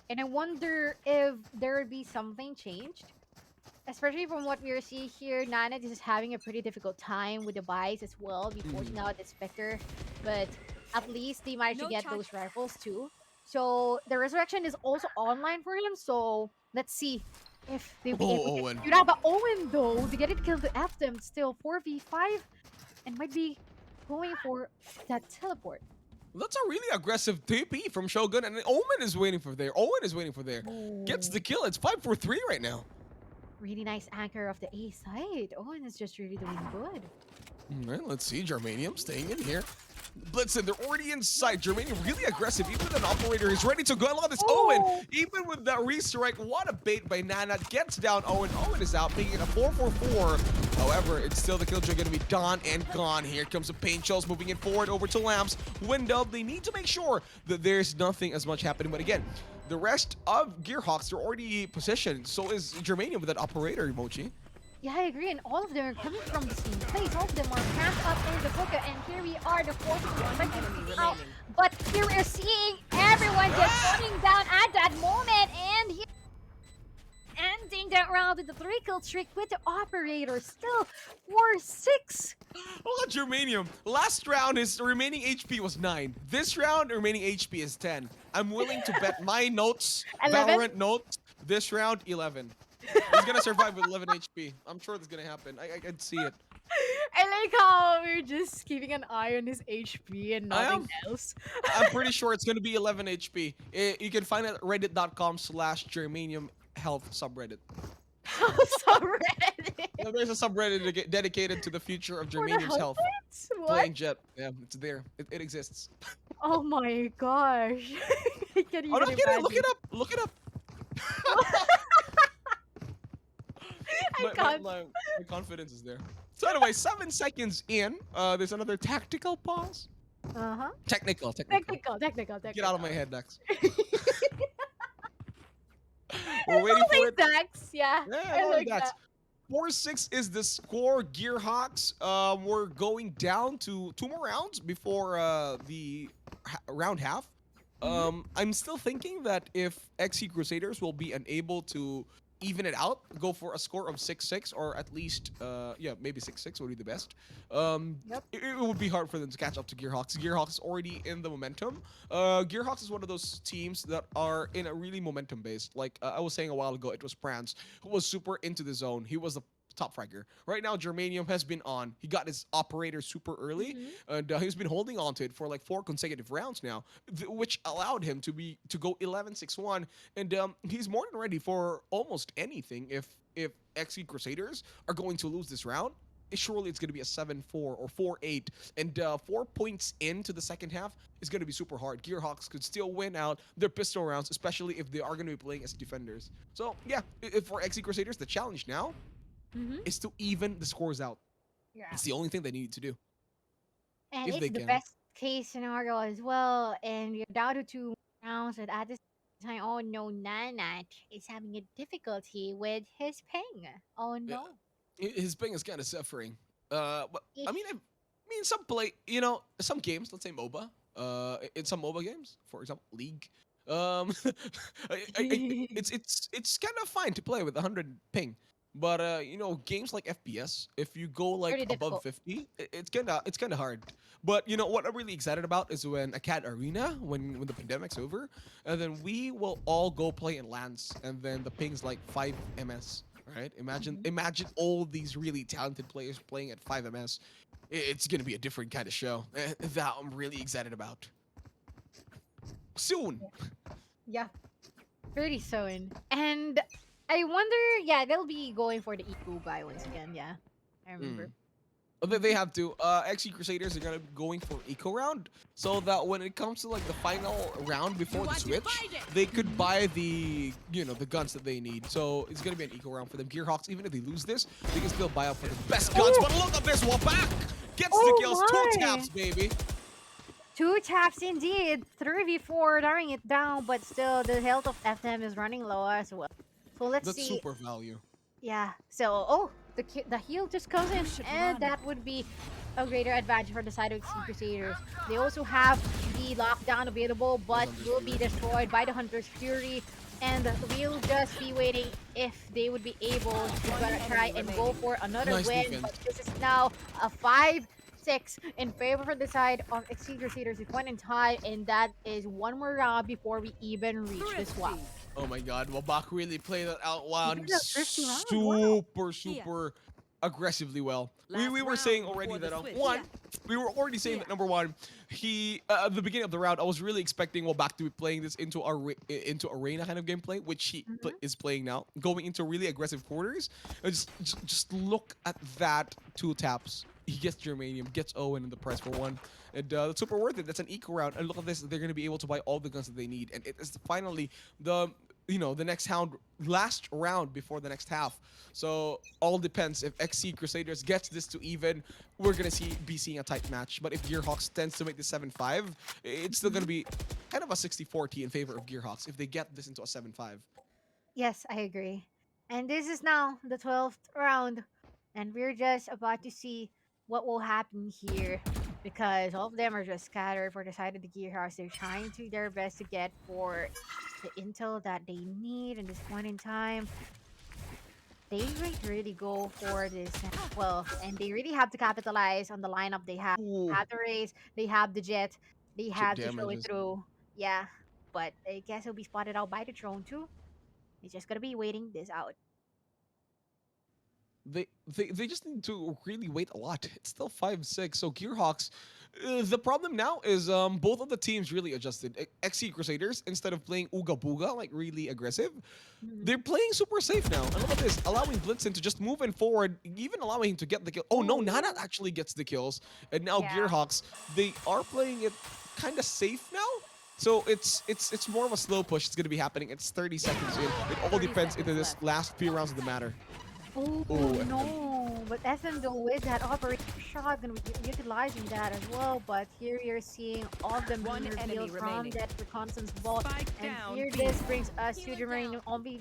And I wonder if there would be something changed. Especially from what we're seeing here, Nana is having a pretty difficult time with the buys as well, be forcing out the Spectre. But at least they managed to get those rifles too. So the Resurrection is also online for him, so let's see if they'll be able Owen. to figure out. But Owen though, to get it killed to F them, still 4v5 and might be going for that teleport. That's a really aggressive TP from Shogun, and Omen is waiting for there. Owen is waiting for there. Gets the kill. It's 5-4-3 right now. Really nice anchor of the A side. Owen is just really doing good. All right, let's see. Germanium staying in here. Blitzen, they're already inside. Germanium really aggressive. Even with an operator, he's ready to go. I love this. Owen, even with that restrike, what a bait by Nana. Gets down Owen. Owen is out, making it a 4-4-4. However, it's still the killjoy going to be done and gone. Here comes the paint shells moving it forward over to Lamps. Window, they need to make sure that there's nothing as much happening. But again, the rest of Gearhawks are already positioned. So is Germanium with that operator emoji. Yeah, I agree, and all of them are coming from the same place. All of them are cramped up in the Boca, and here we are, the fourth one out. But here we're seeing everyone just running down at that moment, and here ending that round with the 3-kill streak with the operator. Still 4-6. Look at Germanium. Last round, his remaining HP was 9. This round, remaining HP is 10. I'm willing to bet my notes, 11? Valorant notes, this round, 11. He's gonna survive with 11 HP. I'm sure that's gonna happen. I can see it. I like how we're just keeping an eye on his HP and nothing else. I'm pretty sure it's gonna be 11 HP. You can find it at reddit.com/Germanium Health subreddit. Subreddit Yeah, there's a subreddit dedicated to the future of for the Germanium's health. helmets. What? Playing Jet. Yeah, it's there. It exists. Oh my gosh! I can't I'm even not kidding. Look imagine. it up. Look it up. I my, my, can't. my, my confidence is there. So anyway, 7 seconds in, there's another tactical pause. Uh huh. Technical. Technical, technical, Get out of technical. my head, Dex. We're It's waiting for always it. Dax. Yeah, Yeah, it's I already like Dex. that. 4-6 is the score. Gearhawks, we're going down to 2 more rounds before the round half. Mhm. I'm still thinking that if XC Crusaders will be unable to even it out, go for a score of 6-6 or at least, yeah, maybe 6-6 would be the best. Yep. It would be hard for them to catch up to Gearhawks. Gearhawks is already in the momentum. Gearhawks is one of those teams that are in a really momentum based. Like I was saying a while ago, it was Prance who was super into the zone. He was the top fragger. Right now, Germanium has been on. He got his operator super early, Mhm. and he's been holding on to it for like 4 consecutive rounds now, which allowed him to go 11-6-1, and he's more than ready for almost anything. If XE Crusaders are going to lose this round, surely it's going to be a 7-4 or 4-8, and 4 points into the second half is going to be super hard. Gearhawks could still win out their pistol rounds, especially if they are going to be playing as defenders. So yeah, for XE Crusaders, the challenge now Mhm. is to even the scores out. Yeah. It's the only thing they need to do And if it's they the can. best case scenario as well. And you're down to 2 rounds, and at this time, oh no, Nanat is having a difficulty with his ping. Oh Yeah, no. his ping is kind of suffering. But Eh. I mean, some games, let's say MOBA. In some MOBA games, for example, League. It's kind of fine to play with 100 ping, but games like FPS, if you go like Pretty above difficult. 50, it's kind of hard. But what I'm really excited about is when AcadArena, when the pandemic's over, and then we will all go play in LANs, and then the ping's like 5 ms. Right? Imagine Mhm. imagine all these really talented players playing at 5 ms. It's gonna be a different kind of show that I'm really excited about. Soon. Yeah, pretty soon. And I wonder, yeah, they'll be going for the eco buy once again. Yeah, I remember. Mm. They have to. XE Crusaders are gonna be going for eco round, so that when it comes to like the final round before the switch, they could Mhm. buy the guns that they need. So it's gonna be an eco round for them. Gearhawks, even if they lose this, they can still buy up for the best guns. Oh, But look at this, Wabak gets the oh kills, 2 taps, my! baby. 2 taps indeed. 3v4, narrowing it down, but still the health of FM is running low as well. So let's That's see. super value. Yeah. So the heal just comes in, and that would be a greater advantage for the side of Sea Crusaders. They also have the lockdown available, but Hunter's will be Fury. destroyed by the Hunter's Fury. And we'll just be waiting if they would be able to try and go for another Nice win. defense. But this is now a 5-6 in favor for the side of Exceed Crusaders at point in time, and that is one more round before we even reach the swap. Oh my god, Wabak really played that out Even loud a thrifty round, wow. super aggressively well. We Last were saying round already before that the switch. one, we were already saying that number one, he at the beginning of the round, I was really expecting Wabak to be playing this into arena kind of gameplay, which he Mhm. is playing now, going into really aggressive quarters. And just look at that 2 taps. He gets Germanium, gets Owen in the price for one. And that's super worth it. That's an eco round. And look at this. They're going to be able to buy all the guns that they need. And it is finally the next last round before the next half. So all depends. If XC Crusaders gets this to even, we're going to be seeing a tight match. But if Gearhawks tends to make this 7-5, it's still going to be kind of a 60-40 in favor of Gearhawks if they get this into a 7-5. Yes, I agree. And this is now the 12th round, and we're just about to see what will happen here because all of them are just scattered for the side of the gear house. They're trying to their best to get for the intel that they need in this point in time. They really go for this well, and they really have to capitalize on the lineup they have. They Ooh, have the race, they have the jet, they chip have to show it damages. through. Yeah, but I guess he'll be spotted out by the drone too. He's just gonna be waiting this out. they just need to really wait a lot. It's still 5-6. So Gearhawks, the problem now is both of the teams really adjusted. XC Crusaders, instead of playing Ooga Booga like really aggressive, they're playing super safe now. And look at this, allowing Blitzen to just move in forward, even allowing him to get the kill. Oh no, Nana actually gets the kills. And now Yeah. Gearhawks, they are playing it kind of safe now. So it's more of a slow push. It's gonna be happening. It's 30 seconds in. It all 30 depends into seconds this left. last few rounds of the matter. Oh, Oh, no, but SM though with that operator shot gonna be utilizing that as well. But here you're seeing all of them One being enemy revealed from remaining. that reconnaissance ball. Spike And down, here B. this brings us to the remaining only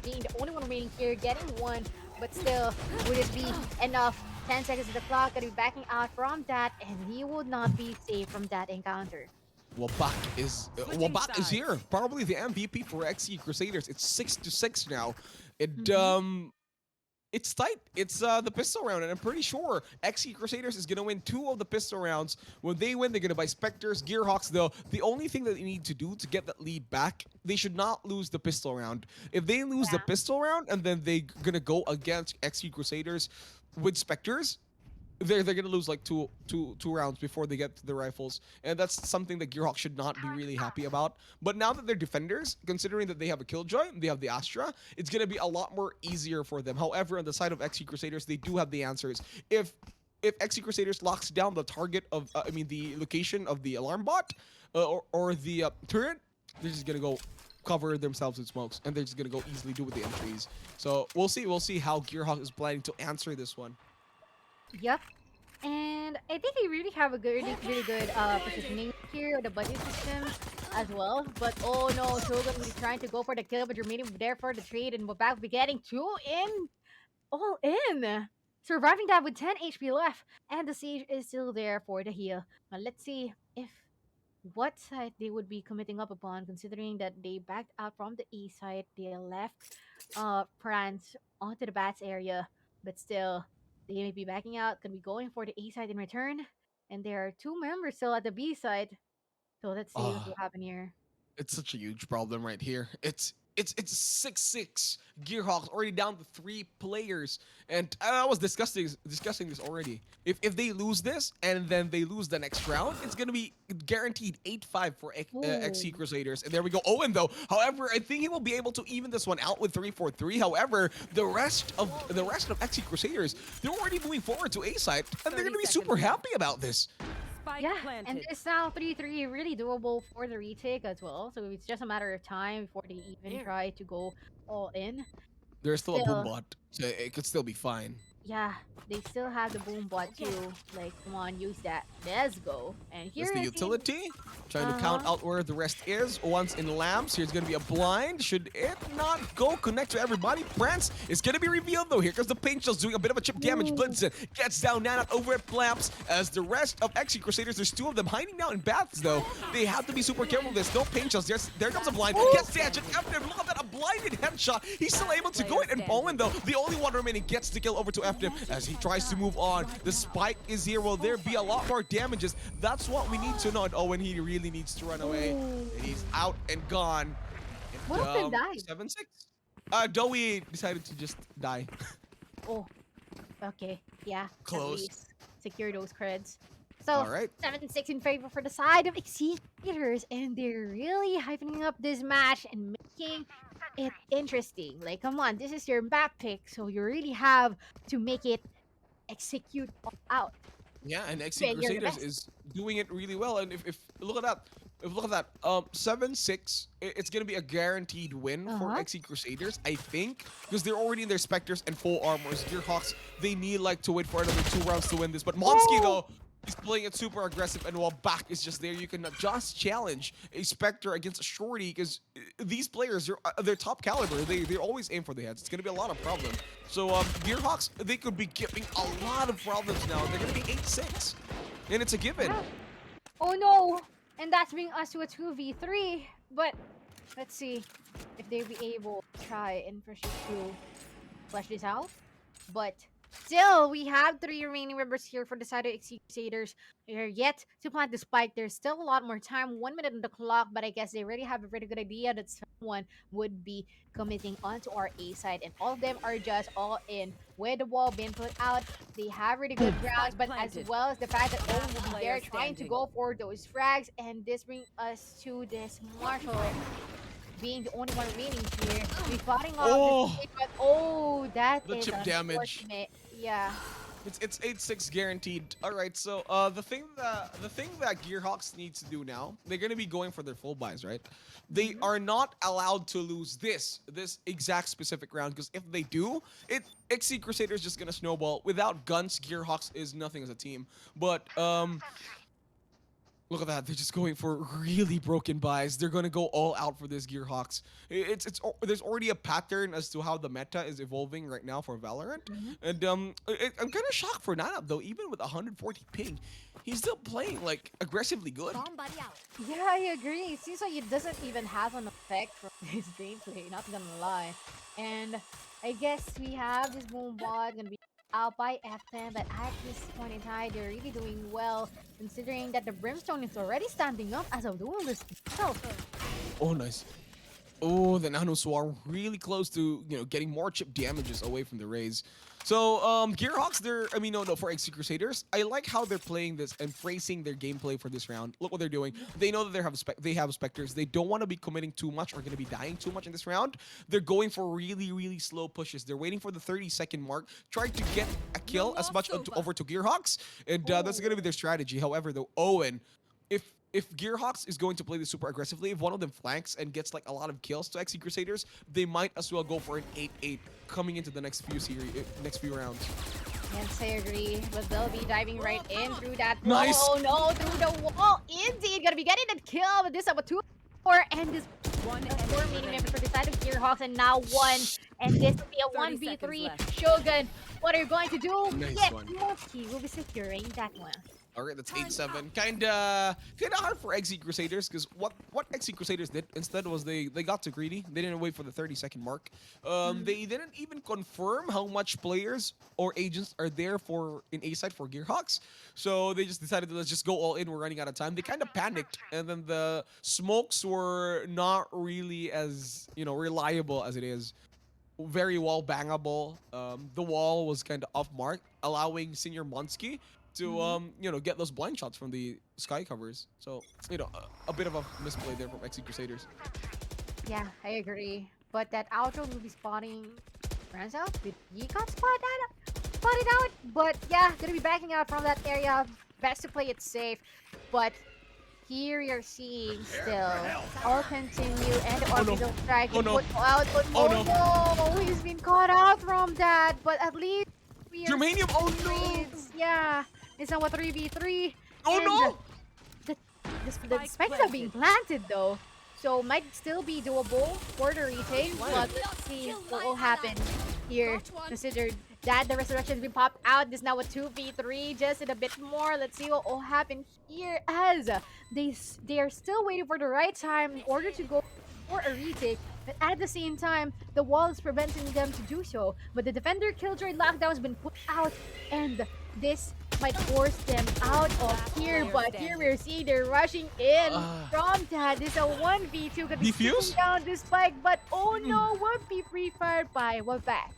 being the only one remaining here, getting one. But still, would it be enough? 10 seconds of the clock, gonna be backing out from that, and he would not be safe from that encounter. Switching Wabak is sides. here. Probably the MVP for XE Crusaders. It's 6-6 now. It Mhm. it's tight. It's the pistol round, and I'm pretty sure XE Crusaders is gonna win 2 of the pistol rounds. When they win, they're gonna buy Spectres, Gearhawks. Though the only thing that they need to do to get that lead back, they should not lose the pistol round. If they lose the Yeah. pistol round and then they gonna go against XE Crusaders with Spectres, they're gonna lose like two rounds before they get to the rifles, and that's something that Gearhawk should not be really happy about. But now that they're defenders, considering that they have a Killjoy, they have the Astra, it's gonna be a lot more easier for them. However, on the side of XE Crusaders, they do have the answers. If XE Crusaders locks down the target of, the location of the alarm bot, or the turret, they're just gonna go cover themselves in smokes, and they're just gonna go easily do with the entries. So we'll see. We'll see how Gearhawk is planning to answer this one. Yep. And I think they really have a good, really good positioning here, the budget system as well. But oh no, Shogun will be trying to go for the kill, but remaining there for the trade, and we're back. We're getting two in, all in. Surviving that with 10 HP left, and the siege is still there for the heal. But let's see if what side they would be committing up upon, considering that they backed out from the E side. They left France onto the bats area, but still they may be backing out, gonna be going for the A side in return. And there are two members still at the B side. So let's see what will Ah, happen here. it's such a huge problem right here. It's 6-6. Gearhawks already down to 3 players, and I was discussing this already. If they lose this and then they lose the next round, it's gonna be guaranteed 8-5 for XC Ooh. Crusaders. And there we go, Owen though. However, I think he will be able to even this one out with 3-4-3. However, the rest of XC Crusaders, they're already moving forward to A side, and they're 30 gonna be seconds super left. happy about this. Spike Yeah, and planted. it's now 3-3, really doable for the retake as well. So it's just a matter of time before they even There. try to go all in. There's still a boom Still, bot, so it could still be fine. yeah, they still have the boom bot too. Like, come on, use that. Let's go. And here That's the is utility. Trying to count out where the rest is. Once in lamps, here's gonna be a blind. Should it not go connect to everybody? France is gonna be revealed though. Here comes the paint shells doing a bit of a chip damage. Blitzen gets down Nana over at lamps as the rest of XC Crusaders. There's 2 of them hiding down in baths though. They have to be super careful with this. No paint shells. There comes a blind. Gets damaged. After look at that, a blinded headshot. He's still able to go in. And Bowen though, the only one remaining, gets the kill over to FDM as he tries to move on. The spike is here. Will there be a lot more damages? That's what we need to know. And Owen, he really needs to run away. And he's out and gone. What if they died? 7-6. Dowie decided to just die. Oh, okay. Yeah. at Close. least secure those creds. So, All right. 7-6 in favor for the side of Exceeders, and they're really hyping up this match and making it interesting. Like, come on, this is your map pick, so you really have to make it execute all out. Yeah, and XC Yeah, you're the Crusaders best. is doing it really well. And if look at that. If look at that, 7-6, it's gonna be a guaranteed win for Uh-huh. XC Crusaders, I think, because they're already in their Spectres and full armors. Gearhawks, they need like to wait for another 2 rounds to win this. But Monsky though, he's playing it super aggressive, and while back is just there, you cannot just challenge a Spectre against a Shorty because these players they're top caliber. They always aim for the heads. It's gonna be a lot of problem. So Gearhawks, they could be giving a lot of problems now. They're gonna be 8-6, and it's a given. Oh no! And that's bringing us to a 2v3. But let's see if they'll be able to try and pursue to flesh this out. But Still, we have 3 remaining members here for the side of XU Crusaders. They're yet to plant the spike. There's still a lot more time, 1 minute on the clock, but I guess they already have a pretty good idea that someone would be committing onto our A side, and all of them are just all in with the wall being put out. They have really good rounds, but as well as the fact that Owen will be there trying to go for those frags, and this brings us to this Marshall being the only one remaining here. We fighting off Oh, the but oh, that the is chip damage. unfortunate. Yeah. It's 8-6 guaranteed. All right, so the thing that Gearhawks needs to do now, they're gonna be going for their full buys, right? They are not allowed to lose this exact specific round, because if they do, XC Crusaders just gonna snowball. Without guns, Gearhawks is nothing as a team. But look at that. They're just going for really broken buys. They're going to go all out for this Gearhawks. There's already a pattern as to how the meta is evolving right now for Valorant. And I'm kind of shocked for Nana, though. Even with 140 ping, he's still playing like aggressively good. Yeah, I agree. It seems like it doesn't even have an effect from his gameplay, not gonna lie. And I guess we have this boom bot gonna be out by F10, but at this point in time, they're really doing well, considering that the Brimstone is already standing up as a duelist itself. Oh, nice. Oh, the Nano Swarm really close to, getting more chip damages away from the Rays. So, Gearhawks, for XC Crusaders, I like how they're playing this and phrasing their gameplay for this round. Look what they're doing. They know that they have Spectres. They don't want to be committing too much or going to be dying too much in this round. They're going for really, really slow pushes. They're waiting for the 30-second mark, trying to get a kill as much over to Gearhawks, and that's going to be their strategy. However, though, Owen, if Gearhawks is going to play this super aggressively, if one of them flanks and gets like a lot of kills to XC Crusaders, they might as well go for an 8-8 coming into the next few rounds. Yes, I agree, but they'll be diving right in through that wall. Nice. Oh no, through the wall. Indeed, gonna be getting that kill, but this about 2-4, and this 4 remaining members for the side of Gearhawks, and now 1, and this will be a 1v3. Shogun, what are you going to do? Nice Yes, one. Monkey will be securing that one. All right, that's 8-7. Kinda hard for XC Crusaders, because what XC Crusaders did instead was they got too greedy. They didn't wait for the 30-second mark. They didn't even confirm how much players or agents are there in A side for Gearhawks. So they just decided to let's just go all in. We're running out of time. They kind of panicked, and then the smokes were not really as reliable as it is. Very wall bangable. The wall was kind of off mark, allowing Senior Monsky to get those blind shots from the sky covers. So a bit of a misplay there from XC Crusaders. Yeah, I agree. But that outro will be spotting runs out. Did he got spotted out? But yeah, gonna be backing out from that area. Best to play it safe. But here you're seeing still all continue and the orbital strike Oh, no. put out. But Oh, no, he's been caught out from that. But at least we are Germanium, oh no! frees. Yeah, it's now a 3v3. Oh and no! the spikes are being planted though, so might still be doable for the retake. But let's see what will happen here. Considered that the resurrection has been popped out, this is now a 2v3, just in a bit more. Let's see what will happen here, as they are still waiting for the right time in order to go for a retake. But at the same time, the wall is preventing them to do so. But the defender killjoy lockdown has been put out, and this might force them out of here. But here we're seeing they're rushing in from that. This is a 1v2 gonna be Defuse? shooting down this spike, but oh no, won't be pre-fired by Wabak.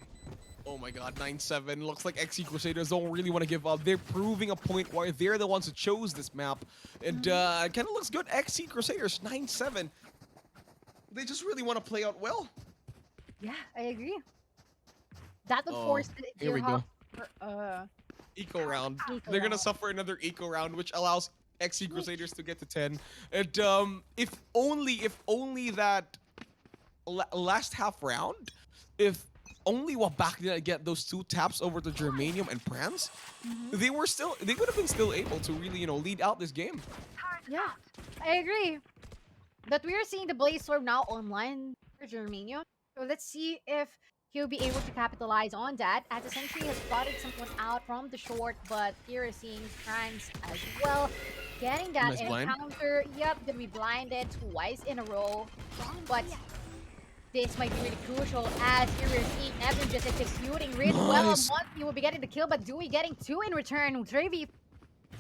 Oh my god, 9-7. Looks like XC Crusaders don't really want to give up. They're proving a point where they're the ones who chose this map. And it kind of looks good. XC Crusaders, 9-7. They just really want to play out well. Yeah, I agree. That would Oh, force the here we go. Eco round. Eco They're gonna round. suffer another eco round, which allows XC Crusaders to get to 10. And if only that last half round, if only Wabak didn't get those 2 taps over to Germanium and Prance, they would have been still able to really lead out this game. Yeah, I agree. But we are seeing the Blaze Storm now online for Germanium. So let's see if he'll be able to capitalize on that, as the Sentry has spotted someone out from the short, but here is seeing Franz as well. Getting that Nice blind. encounter. Yep, gonna be blinded twice in a row. But this might be really crucial as here we're seeing Evan just executing really well. Nice. Monty will be getting the kill, but Dewey getting 2 in return. 3v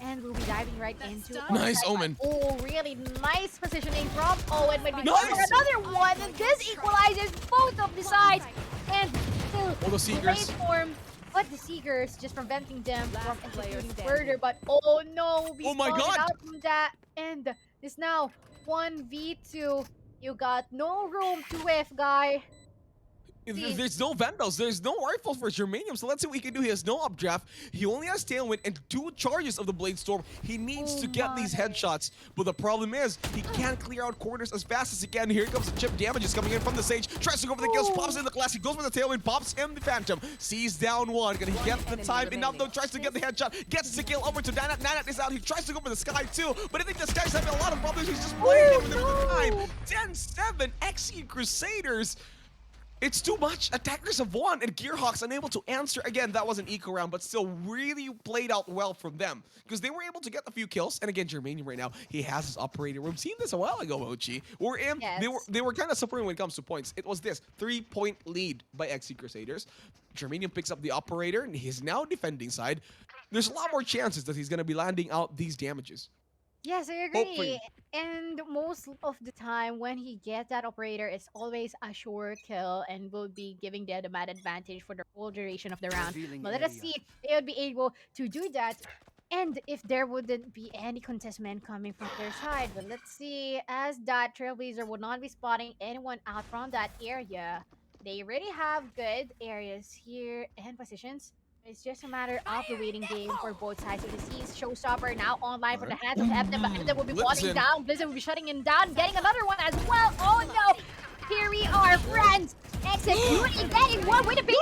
and we'll be diving right into Nice, onside. Omen. Oh, really nice positioning from Owen. Might be going for Nice. another one. And this equalizes both of the sides. And still, All the Seekers. great form. But the Seekers just preventing them from executing further. But oh no, we Oh my spotted God. out from that. And it's now 1v2. You got no room to whiff, guy. There's no Vandals, there's no rifles for Germanium, so let's see what he can do. He has no updraft, he only has Tailwind and 2 charges of the Blade Storm. He needs to get these headshots, but the problem is, he can't clear out corners as fast as he can. Here comes the chip damage is coming in from the Sage, tries to go for the kills, pops in the classic, goes for the Tailwind, pops in the Phantom, sees down 1, gonna get the time enough though, tries to get the headshot, gets the kill over to Nanat. Nanat is out, he tries to go for the Sky too, but I think the Sky's having a lot of problems, he's just playing over there for the time. 10-7, XU Crusaders. It's too much. Attackers have won, and Gearhawks unable to answer. Again, that was an eco round, but still really played out well from them because they were able to get a few kills. And again, Germanium right now, he has his operator room. Seen this a while ago, Ochi. They were kind of suffering when it comes to points. It was this 3-point lead by XC Crusaders. Germanium picks up the operator, and he's now defending side. There's a lot more chances that he's going to be landing out these damages. Yes, I agree. Hopefully. And most of the time, when he gets that operator, it's always a sure kill and will be giving the mad advantage for the whole duration of the round. But let us see if they would be able to do that. And if there wouldn't be any contestment coming from their side. But let's see, as that Trailblazer would not be spotting anyone out from that area. They already have good areas here and positions. It's just a matter of the waiting game for both sides. So the C's Showstopper now online for the hands of Ebden, but Ebden will be falling down. Blizzard will be shutting him down, getting another one as well. Oh no! Here we are, friends! Executing, getting one with a picture.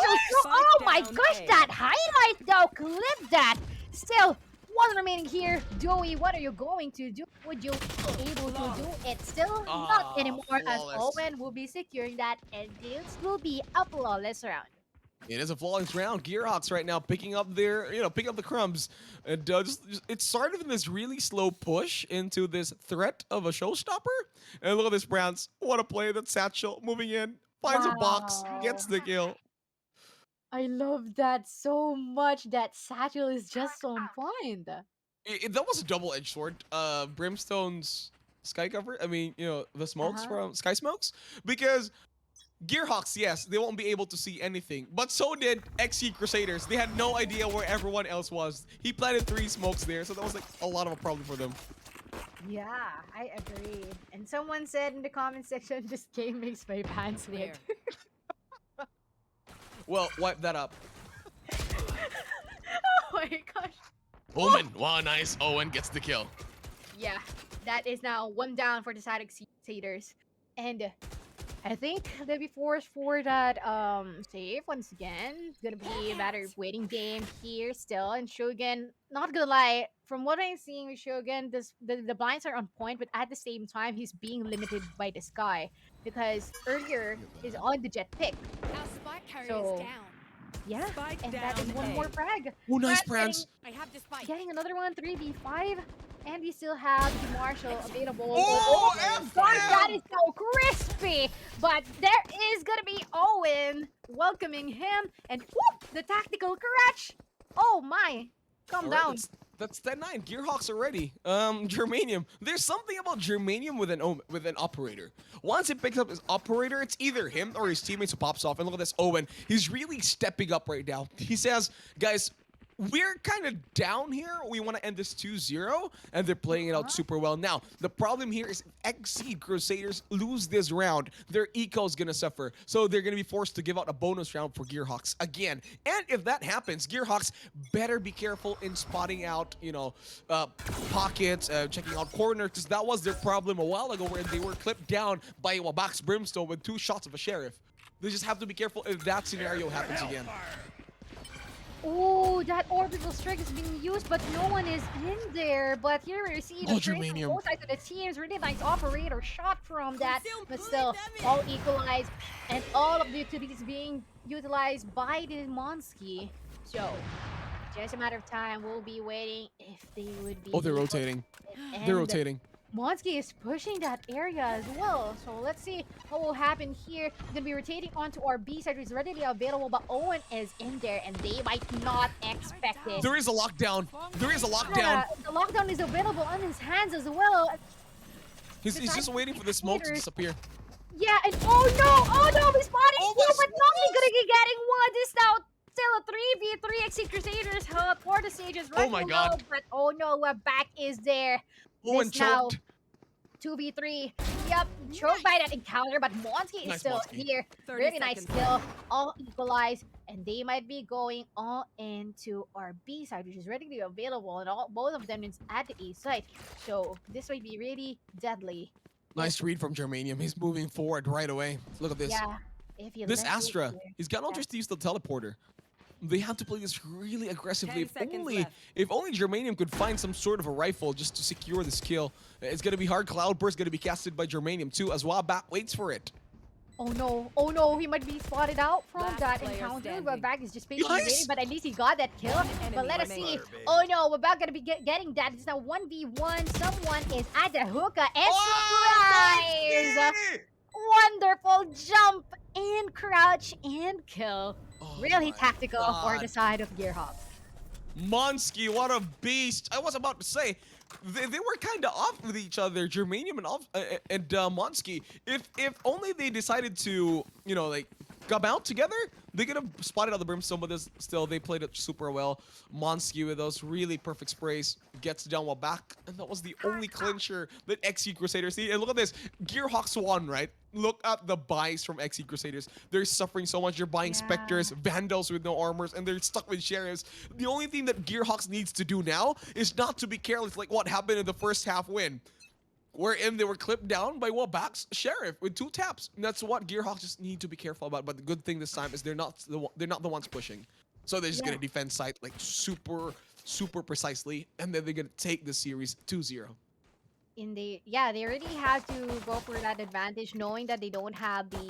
Oh my gosh, that highlight though! Clip that! Still, one remaining here. Joey, what are you going to do? Would you be able to do it? Still not anymore, as Owen will be securing that, and this will be a flawless round. It is a flawless round. Gearhawks right now picking up their, picking up the crumbs. And it started in this really slow push into this threat of a showstopper. And look at this, Browns. What a play. That Satchel moving in, finds a box, gets the kill. I love that so much. That Satchel is just on point. That was a double-edged sword. Brimstone's sky cover. I mean, the smokes from Sky Smokes. Because Gearhawks, yes, they won't be able to see anything. But so did XC Crusaders. They had no idea where everyone else was. He planted 3 smokes there, so that was like a lot of a problem for them. Yeah, I agree. And someone said in the comment section, this game makes my pants wet. Well, wipe that up. Oh my gosh. Omen, wow, nice. Owen gets the kill. Yeah, that is now 1 down for the side of Crusaders. And I think they'll be forced for that save once again. It's gonna be a matter of waiting game here still. And Shogun, not gonna lie, from what I'm seeing with Shogun, the blinds are on point, but at the same time, he's being limited by the sky. Because earlier, he's on the jet pick. Our spike carrier So, is down. Yeah, Spike and that is down one A. more frag. Oh, nice, Frans Prance. I have the spike. getting another one, 3v5. And we still have the Marshall available. Oh, my FM! gosh, that is so crispy! But there is gonna be Owen welcoming him. And whoop, the tactical crutch! Oh my! Calm down. That's 10-9. Gearhawks are ready. Germanium. There's something about Germanium with an operator. Once he picks up his operator, it's either him or his teammates who pops off. And look at this, Owen. He's really stepping up right now. He says, guys, we're kind of down here. We want to end this 2-0, and they're playing it out super well. Now, the problem here is if XC Crusaders lose this round, their eco is going to suffer. So they're going to be forced to give out a bonus round for Gearhawks again. And if that happens, Gearhawks better be careful in spotting out, pockets, checking out corners, because that was their problem a while ago where they were clipped down by Wabak's Brimstone with 2 shots of a Sheriff. They just have to be careful if that scenario happens again. Oh, that orbital strike is being used, but no one is in there. But here we see the trade from Germanium. both sides of the teams. Really nice operator shot from that, but still all equalized, and all of the utilities being utilized by the Monsky. So, just a matter of time. We'll be waiting if they would be. Oh, they're rotating. They're rotating. Monsky is pushing that area as well. So let's see what will happen here. Gonna be rotating onto our B side, which is readily available, but Owen is in there, and they might not expect it. There is a lockdown. There is a lockdown. Yeah, the lockdown is available on his hands as well. He's just waiting for the smoke to disappear. Yeah, and oh no, we spotted Oh two, my but Nomi gonna be getting one. This now still a 3v3 XC Crusaders for the stages right Oh my below, God. but oh no, we're back is there. Owen This now choked. 2v3. Yep, choked by that encounter, but Monsky is Nice still Monsky. here. 30 Really nice seconds skill, all equalized, and they might be going all into our B side, which is readily available, and both of them is at the A side. So this might be really deadly. Nice read from Germanium. He's moving forward right away. Look at this. Yeah, if you This let it Astra, here. he's got no just to use the teleporter. They have to play this really aggressively. 10 seconds If left. only Germanium could find some sort of a rifle just to secure this kill. It's gonna be hard. Cloudburst gonna be casted by Germanium too, as well. Back waits for it. Oh no, he might be spotted out from Last that player encounter. standing. But back is just patiently Nice! waiting, but at least he got that kill. But let us see. remaining. Oh no, we're about gonna be getting that. It's now 1v1. Someone is at the hookah and surprise! Wonderful jump and crouch and kill. Oh Really my tactical for the God. side of Gearhawk. Monsky, what a beast! I was about to say, they were kind of off with each other, Germanium and Monsky. If only they decided to, you know, like come out together, they could have spotted out the Brimstone, but still they played it super well. Monsky with those really perfect sprays gets down while back, and that was the only clincher that XU Crusaders need. And look at this, Gearhawks won, right? Look at the buys from XE Crusaders. They're suffering so much. They're buying Yeah. Spectres, Vandals with no armors, and they're stuck with Sheriffs. The only thing that Gearhawks needs to do now is not to be careless like what happened in the first half win, wherein they were clipped down by Wabak's Sheriff with 2 taps. And that's what Gearhawks just need to be careful about. But the good thing this time is they're not the ones pushing. So they're just Yeah. gonna defend site like super precisely, and then they're gonna take the series 2-0. They already have to go for that advantage, knowing that they don't have the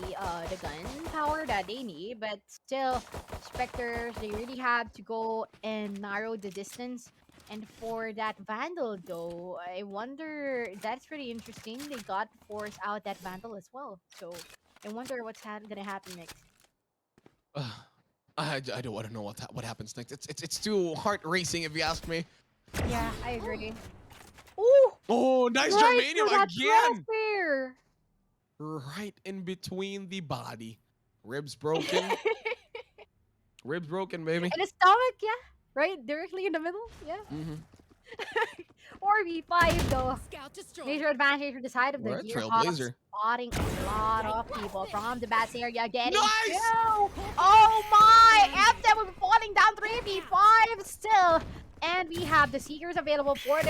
gun power that they need. But still, Spectres, they really have to go and narrow the distance. And for that Vandal, though, I wonder, that's pretty interesting. They got to force out that Vandal as well. So I wonder what's gonna happen next. I don't want to know what happens next. It's too heart racing if you ask me. Yeah, I agree. Ooh, Oh, nice right Germanium for that again! crosshair. Right in between the body. Ribs broken. Ribs broken, baby. And the stomach, yeah, right, directly in the middle, yeah. Mm-hmm. 4v5 though. Scout destroyed. Major advantage for the side of the We're a Gearhawks, trailblazer. spotting a lot of people from the bats area getting Nice! kill. Oh my! FTM will be falling down 3v5 still. And we have the Seekers available for the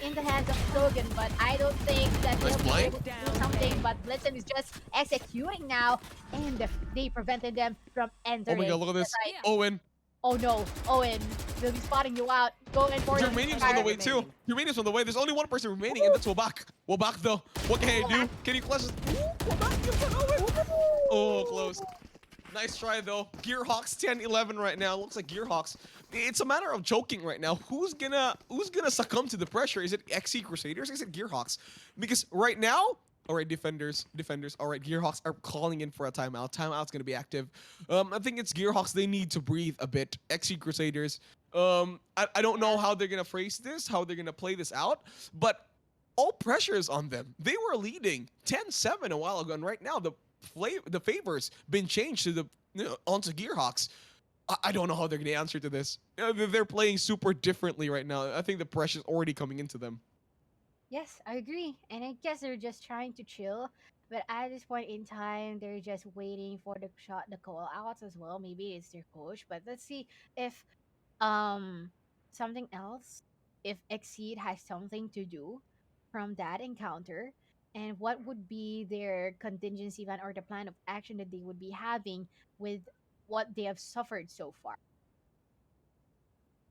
in the hands of Slogan, but I don't think that Nice they'll be blind. able to do something. But Blitzen is just executing now, and they prevented them from Oh entering. my god, look at this. the site. Owen. Oh no, Owen, they'll be spotting you out. Going for Germanium's on the way too. Germanium's on the way. There's only one person remaining, and that's Wabak. Wabak though. What can he do? Can he clutch this? Ooh, Wabak gets an Owen. Oh, close. Nice try though. Gearhawks 10-11 right now. Looks like Gearhawks. It's a matter of choking right now. Who's gonna succumb to the pressure? Is it XE Crusaders? Is it Gearhawks? Because right now, all right, defenders. All right, Gearhawks are calling in for a timeout. Timeout's gonna be active. I think it's Gearhawks. They need to breathe a bit. XE Crusaders. I don't know how they're gonna phrase this, how they're gonna play this out, but all pressure is on them. They were leading 10-7 a while ago, and right now the favors been changed to onto Gearhawks. I don't know how they're gonna answer to this. They're playing super differently right now. I think the pressure's already coming into them. Yes, I agree. And I guess they're just trying to chill. But at this point in time, they're just waiting for the call outs as well. Maybe it's their coach. But let's see if something else, if Exceed has something to do from that encounter, and what would be their contingency plan or the plan of action that they would be having with what they have suffered so far.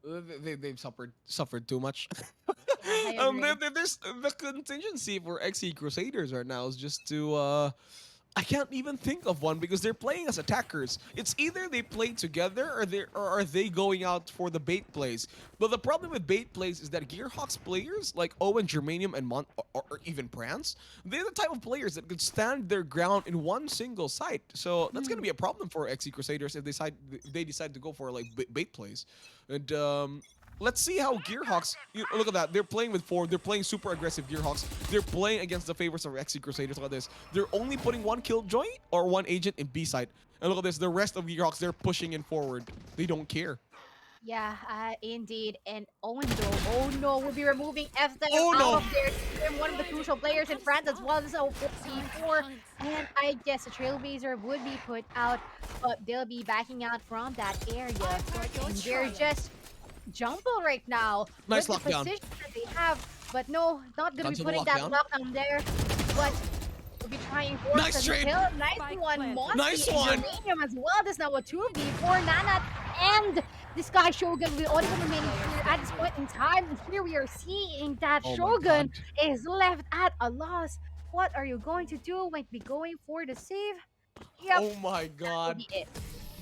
They've suffered too much. I agree. There's the contingency for XE Crusaders right now is just to I can't even think of one because they're playing as attackers. It's either they play together or are they going out for the bait plays. But the problem with bait plays is that Gearhawks players like Owen, Germanium, and or even Prance, they're the type of players that could stand their ground in one single site. So that's gonna be a problem for XE Crusaders if they decide to go for like bait plays. And let's see how Gearhawks. Look at that. They're playing with four. They're playing super aggressive Gearhawks. They're playing against the favorites of XC Crusaders. Look at this. They're only putting one killjoy or one agent in B side. And look at this. The rest of Gearhawks, they're pushing in forward. They don't care. Yeah, indeed. And Owen though, oh no, we'll be removing F them Oh, out no. of their team. One of the crucial players in France as well. This is a 4v4. And I guess a Trailblazer would be put out, but they'll be backing out from that area. And they're just jumble right now. Nice with the lockdown. position that they have. But no, not gonna be Cancel the putting that lockdown. lockdown there. But we'll be trying for Nice the trade. kill. Nice one, Monty. Nice and one. Germanium as well. This is now a 2v4. Nanat and this guy Shogun with only one remaining here at this point in time. And here we are seeing that Oh my Shogun God. is left at a loss. What are you going to do? Might be going for the save. Yep, Oh my that will God. be it.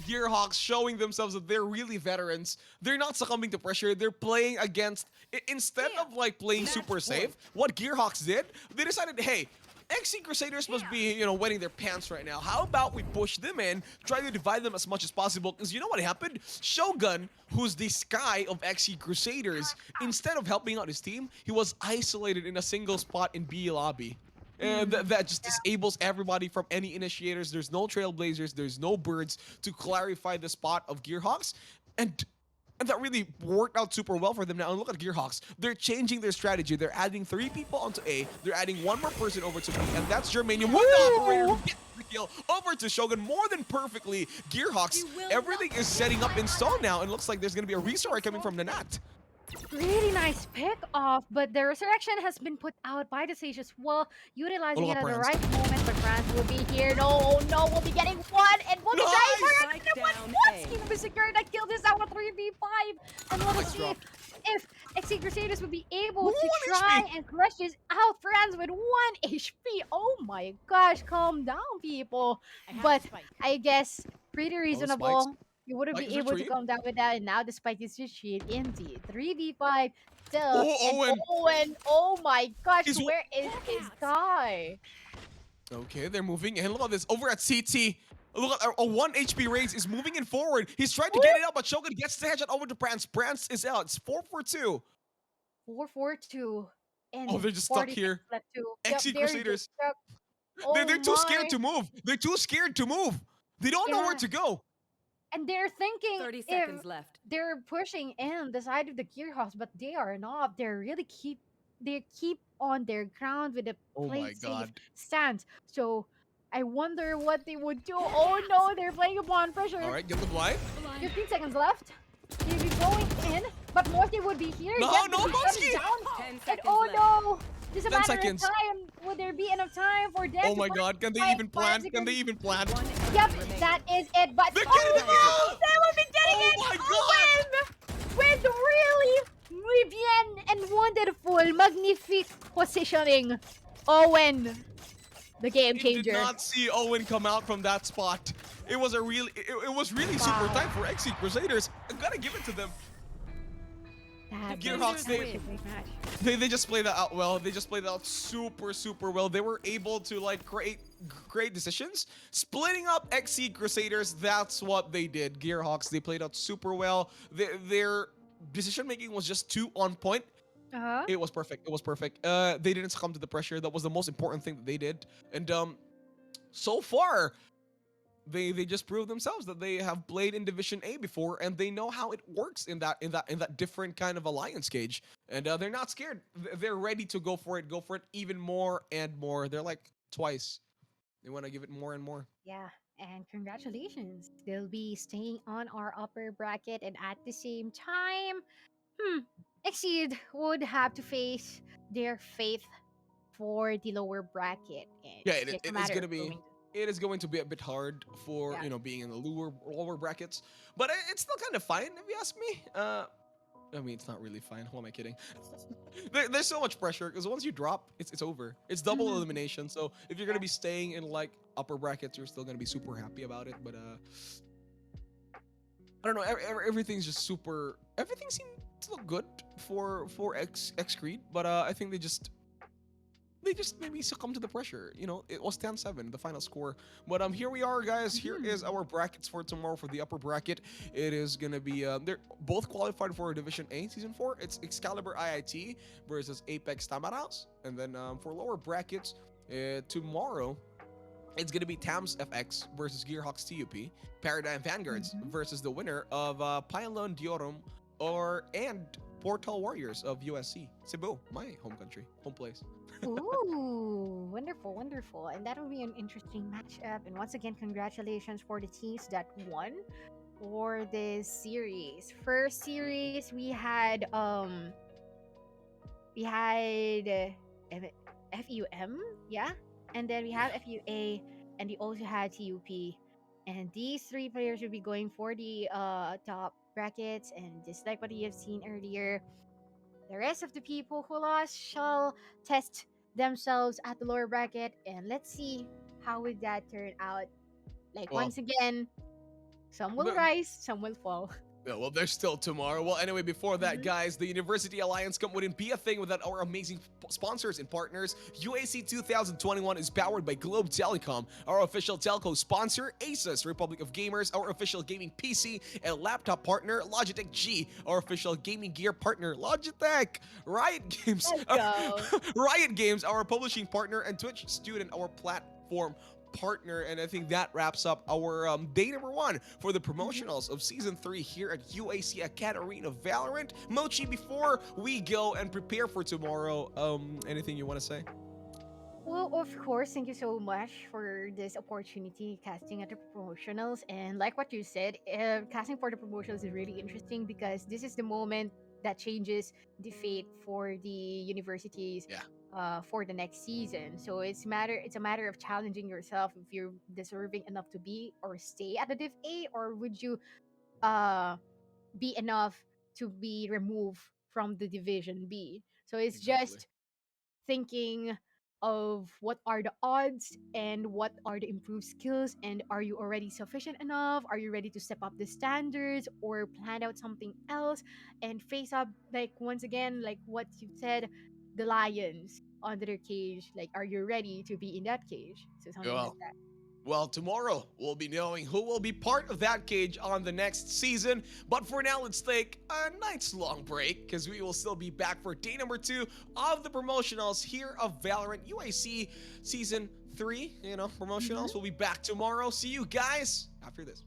Gearhawks showing themselves that they're really veterans. They're not succumbing to pressure. They're playing against instead of like playing super safe. What Gearhawks did, they decided, hey, XC Crusaders must be, wetting their pants right now. How about we push them in, try to divide them as much as possible? Because you know what happened? Shogun, who's the Sky of XC Crusaders, instead of helping out his team, he was isolated in a single spot in B lobby. And that just disables everybody from any initiators. There's no trailblazers. There's no birds to clarify the spot of Gearhawks. And that really worked out super well for them now. And look at Gearhawks. They're changing their strategy. They're adding 3 people onto A. They're adding 1 more person over to B. And that's Germanium with the operator who gets the kill over to Shogun more than perfectly. Gearhawks, everything is setting up in stone now. And looks like there's going to be a restart coming from Nanat. Really nice pick off, but the resurrection has been put out by the Sage as well, utilizing it at the Prance. right moment. But France will be here. No, oh no, we'll be getting one, and we'll be Nice! trying for it. Spike And one down once A. he will be secured. That killed this out with 3v5. And let us see drop. if XC Crusaders would be able One to try HP. and crush this out. France with 1 HP. Oh my gosh, calm down, people. But I guess pretty reasonable. You wouldn't Spike be is able to retreat. come down with that, and now the spike is retreat. Indeed, 3v5 still. Oh, and Owen. Owen, oh my gosh, He's- where is his guy? Okay, they're moving. And look at this. Over at CT. Look at a 1 HP raise is moving in forward. He's trying to get it out, but Shogun gets the headshot over to Prance. Prance is out. It's 4-4-2. 4-4-2. And Oh, they're just stuck 40 here. seconds left too. XC they're just Crusaders. stuck. They're Oh too scared my. to move. They're too scared to move. They don't know where Yeah. to go. And they're thinking 30 if seconds left. they're pushing in the side of the Gearhawks, but they are not. They keep on their ground with the Oh play my safe God. stance. So I wonder what they would do. Oh no, they're playing upon pressure. All right, get the blind. 15 seconds left. They'll be going in, but Morty would be here. No, Yet no, they'll be Monsky! shutting down. 10 And seconds oh left. no, just a 10 matter seconds. of time. Would there be enough time for them? Oh to my put God, can they five- even 5 plan? Can seconds? they even plan? One Yep, enemy remaining. that is it. But They're getting the oh, kill! they will be getting Oh it. my Owen with really muy bien and wonderful, magnifique positioning. Owen, the game I did changer. not see Owen come out from that spot. It was really super Wow. tight for XC Crusaders. I gotta give it to them. That Gearhawks, was they- a great match. They just played that out well. They just played that out super well. They were able to like create great decisions. Splitting up XC Crusaders, that's what they did. Gearhawks, they played out super well. Their decision making was just too on point. Uh-huh. It was perfect. It was perfect. They didn't succumb to the pressure. That was the most important thing that they did. And so far, they just proved themselves that they have played in Division A before, and they know how it works in that different kind of alliance cage. And they're not scared. They're ready to go for it even more and more. They're like twice. They want to give it more and more. Yeah, and congratulations. They'll be staying on our upper bracket, and at the same time, Exceed would have to face their fate for the lower bracket. And Yeah, it's just a matter of going- It is going to be a bit hard for Yeah. being in the lower brackets, but it's still kind of fine if you ask me. I mean, it's not really fine. Who am I kidding? There's so much pressure because once you drop, it's over. It's double Mhm. elimination. So if you're gonna be staying in like upper brackets, you're still gonna be super happy about it. But I don't know. Everything's just super. Everything seems to look good for X Creed, but I think they just maybe succumb to the pressure. You know, it was 10-7, the final score. But here we are, guys. Here is our brackets for tomorrow for the upper bracket. It is gonna be they're both qualified for Division A Season 4. It's Excalibur IIT versus Apex Tamaraos. And then for lower brackets, tomorrow it's gonna be Tams FX versus Gearhawks TUP, Paradigm Vanguards Mhm. versus the winner of Pylon Diorum and Portal Warriors of USC Cebu, my home country, home place. Ooh, wonderful, wonderful. And that'll be an interesting matchup. And once again, congratulations for the teams that won for this series. First series we had FUM, yeah, and then we have Yeah. FUA, and we also had TUP, and these three players will be going for the top brackets. And just like what you have seen earlier, the rest of the people who lost shall test themselves at the lower bracket, and let's see how would that turn out. Like Well, once again, some will but rise, some will fall. yeah, well, there's still tomorrow. Well, anyway, before that, Mhm. guys, the University Alliance Cup wouldn't be a thing without our amazing sponsors and partners. UAC 2021 is powered by Globe Telecom, our official telco sponsor, ASUS, Republic of Gamers, our official gaming PC and laptop partner, Logitech G, our official gaming gear partner, Logitech, Riot Games, Let's go. Riot Games, our publishing partner, and Twitch Student, our platform partner. And I think that wraps up our day number one for the Mhm. promotionals of season 3 here at UAC AcadArena Valorant. Mochi, before we go and prepare for tomorrow, anything you want to say? Well, of course, thank you so much for this opportunity casting at the promotionals. And like what you said, casting for the promotionals is really interesting because this is the moment that changes the fate for the universities Yeah. for the next season. So it's a matter of challenging yourself if you're deserving enough to be or stay at the Div A, or would you uh be enough to be removed from the Division B. So it's Exactly. just thinking of what are the odds and what are the improved skills, and are you already sufficient enough, are you ready to step up the standards or plan out something else and face up, like once again, like what you said, the lions under their cage. Like, are you ready to be in that cage? So something like Well, that. well, tomorrow we'll be knowing who will be part of that cage on the next season. But for now, let's take a nice long break because we will still be back for day number 2 of the promotionals here of Valorant UAC season 3. You know, Mhm. promotionals will be back tomorrow. See you guys after this.